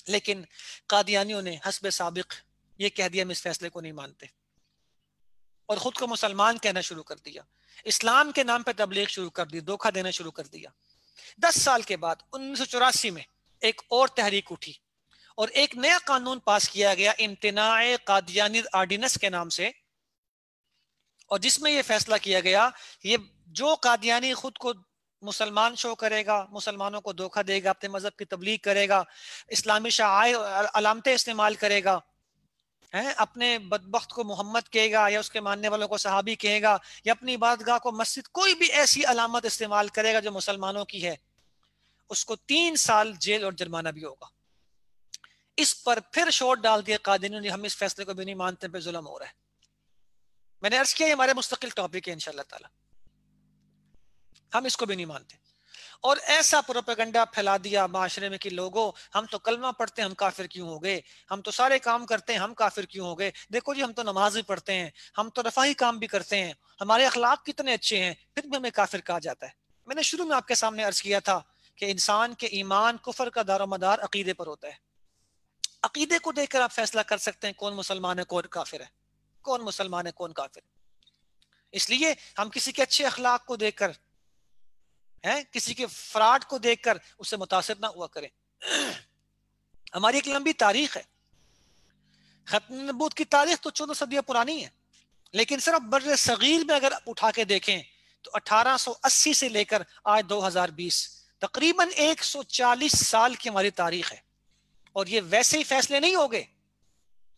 لیکن قادیانیوں نے حسب سابق یہ کہہ دیا ہم اس فیصلے کو نہیں مانتے اور خود کو مسلمان کہنا شروع کر دیا، اسلام کے نام پہ تبلیغ شروع کر دی، دھوکہ دینا شروع کر دیا. 10 سال کے بعد 1984 میں ایک اور تحریک اٹھی اور ایک نیا قانون پاس کیا گیا امتناع قادیانی آرڈیننس کے نام سے، اور جس میں یہ فیصلہ کیا گیا کہ یہ جو قادیانی خود کو مسلمان شو کرے گا، مسلمانوں کو دھوکہ دے گا، اپنے مذہب کی تبلیغ کرے گا، اسلامی شعائر علامتیں استعمال کرے گا، اپنے بدبخت کو محمد کہے گا یا اس کے ماننے والوں کو صحابی کہے گا یا اپنی عبادتگاہ کو مسجد، کوئی بھی ایسی علامت استعمال کرے گا جو مسلمانوں کی ہے، اس کو 3 سال جیل اور جرمانہ بھی ہوگا. اس پر پھر شوٹ ڈال دیا قادیانیوں نے، ہم اس فیصلے کو بھی نہیں مانتے، پہ ظلم ہو رہا ہے. میں نے عرض کیا یہ ہمارے مستقل ٹاپک ہے انشاءاللہ تعالی، ہم اس کو بھی نہیں مانتے. اور ایسا پروپیگنڈا پھیلا دیا معاشرے میں کہ لوگوں ہم تو کلمہ پڑھتے ہیں، ہم کافر کیوں ہو گئے، ہم تو سارے کام کرتے ہیں، ہم کافر کیوں ہو گئے، دیکھو جی ہم تو نماز بھی پڑھتے ہیں، ہم تو رفاہی کام بھی کرتے ہیں، ہمارے اخلاق کتنے اچھے ہیں، پھر بھی ہمیں کافر کہا جاتا ہے. میں نے شروع میں آپ کے سامنے عرض کیا تھا کہ انسان کے ایمان کفر کا دار و مدار عقیدے پر ہوتا ہے. عقیدے کو دیکھ کر آپ فیصلہ کر سکتے ہیں کون مسلمان ہے کون کافر ہے، کون مسلمان ہے کون کافر ہے۔ اس لیے ہم کسی کے اچھے اخلاق کو دیکھ کر کسی کے فراڈ کو دیکھ کر اس سے متاثر نہ ہوا کریں۔ ہماری ایک لمبی تاریخ ہے، ختم نبوت کی تاریخ تو 14 صدیاں پرانی ہے، لیکن صرف بر صغیر میں اگر آپ اٹھا کے دیکھیں تو 1880 سے لے کر آج 2020 تقریباً 140 سال کی ہماری تاریخ ہے، اور یہ ویسے ہی فیصلے نہیں ہو گئے۔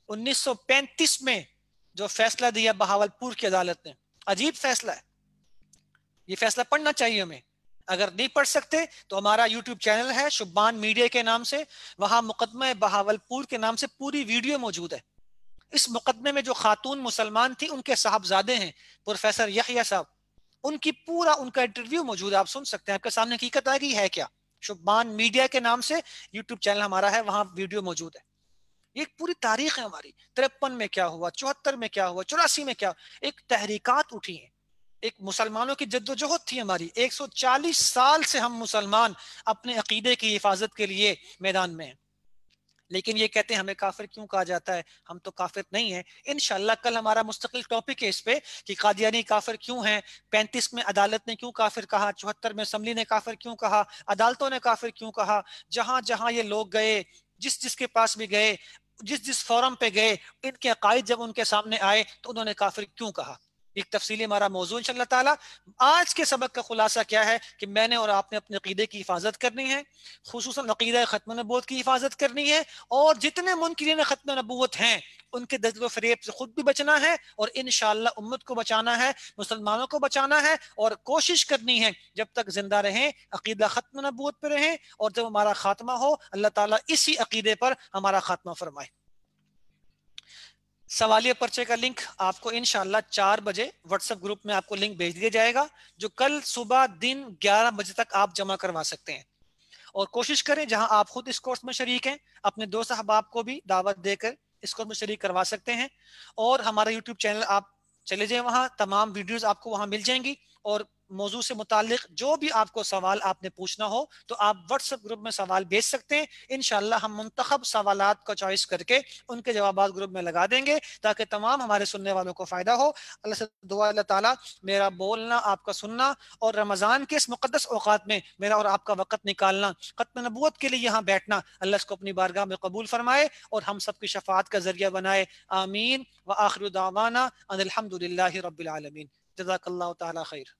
1935 میں جو فیصلہ دیا بہاول پور کی عدالت نے، عجیب فیصلہ ہے، یہ فیصلہ پڑھنا چاہیے ہمیں۔ اگر نہیں پڑھ سکتے تو ہمارا یوٹیوب چینل ہے شبان میڈیا کے نام سے، وہاں مقدمہ بہاول پور کے نام سے پوری ویڈیو موجود ہے۔ اس مقدمے میں جو خاتون مسلمان تھی ان کے صاحبزادے ہیں پروفیسر یحییٰ صاحب، ان کی پورا ان کا انٹرویو موجود ہے، آپ سن سکتے ہیں، آپ کے سامنے حقیقت آئے گی ہے کیا۔ شبان میڈیا کے نام سے یوٹیوب چینل ہمارا ہے، وہاں ویڈیو موجود ہے۔ یہ ایک پوری تاریخ ہے ہماری، 53 میں کیا ہوا، 74 میں کیا ہوا، 84 میں کیا، ایک تحریکات اٹھی ہیں، ایک مسلمانوں کی جدوجہد تھی ہماری۔ 140 سال سے ہم مسلمان اپنے عقیدے کی حفاظت کے لیے میدان میں ہیں، لیکن یہ کہتے ہیں ہمیں کافر کیوں کہا جاتا ہے، ہم تو کافر نہیں ہیں۔ انشاءاللہ کل ہمارا مستقل ٹاپک ہے اس پہ کہ قادیانی کافر کیوں ہیں، 35 میں عدالت نے کیوں کافر کہا، 74 میں اسمبلی نے کافر کیوں کہا، عدالتوں نے کافر کیوں کہا، جہاں جہاں یہ لوگ گئے، جس جس کے پاس بھی گئے، جس جس فورم پہ گئے، ان کے عقائد جب ان کے سامنے آئے تو انہوں نے کافر کیوں کہا۔ ایک تفصیلی ہمارا موضوع انشاءاللہ تعالی۔ آج کے سبق کا خلاصہ کیا ہے کہ میں نے اور آپ نے اپنے عقیدے کی حفاظت کرنی ہے، خصوصاً عقیدہ ختم نبوت کی حفاظت کرنی ہے، اور جتنے منکرین ختم نبوت ہیں ان کے دجل و فریب سے خود بھی بچنا ہے، اور انشاءاللہ امت کو بچانا ہے، مسلمانوں کو بچانا ہے، اور کوشش کرنی ہے جب تک زندہ رہیں عقیدہ ختم نبوت پہ رہیں، اور جب ہمارا خاتمہ ہو اللہ تعالیٰ اسی عقیدے پر ہمارا خاتمہ فرمائے۔ سوالیہ پرچے کا لنک آپ کو انشاءاللہ 4 بجے واٹس ایپ گروپ میں آپ کو لنک بھیج دیا جائے گا، جو کل صبح دن 11 بجے تک آپ جمع کروا سکتے ہیں۔ اور کوشش کریں جہاں آپ خود اس کورس میں شریک ہیں اپنے دوست احباب کو بھی دعوت دے کر اس کورس میں شریک کروا سکتے ہیں، اور ہمارا یوٹیوب چینل آپ چلے جائیں، وہاں تمام ویڈیوز آپ کو وہاں مل جائیں گی، اور موضوع سے متعلق جو بھی آپ کو سوال آپ نے پوچھنا ہو تو آپ واٹس ایپ گروپ میں سوال بھیج سکتے ہیں۔ انشاءاللہ ہم منتخب سوالات کو چوائس کر کے ان کے جوابات گروپ میں لگا دیں گے تاکہ تمام ہمارے سننے والوں کو فائدہ ہو۔ اللہ سے دعا اللہ تعالیٰ میرا بولنا آپ کا سننا، اور رمضان کے اس مقدس اوقات میں میرا اور آپ کا وقت نکالنا، ختم نبوت کے لیے یہاں بیٹھنا، اللہ اس کو اپنی بارگاہ میں قبول فرمائے اور ہم سب کی شفاعت کا ذریعہ بنائے۔ آمین وآخر دعوانا ان الحمد للہ رب العالمین۔ جزاک اللہ تعالی خیر۔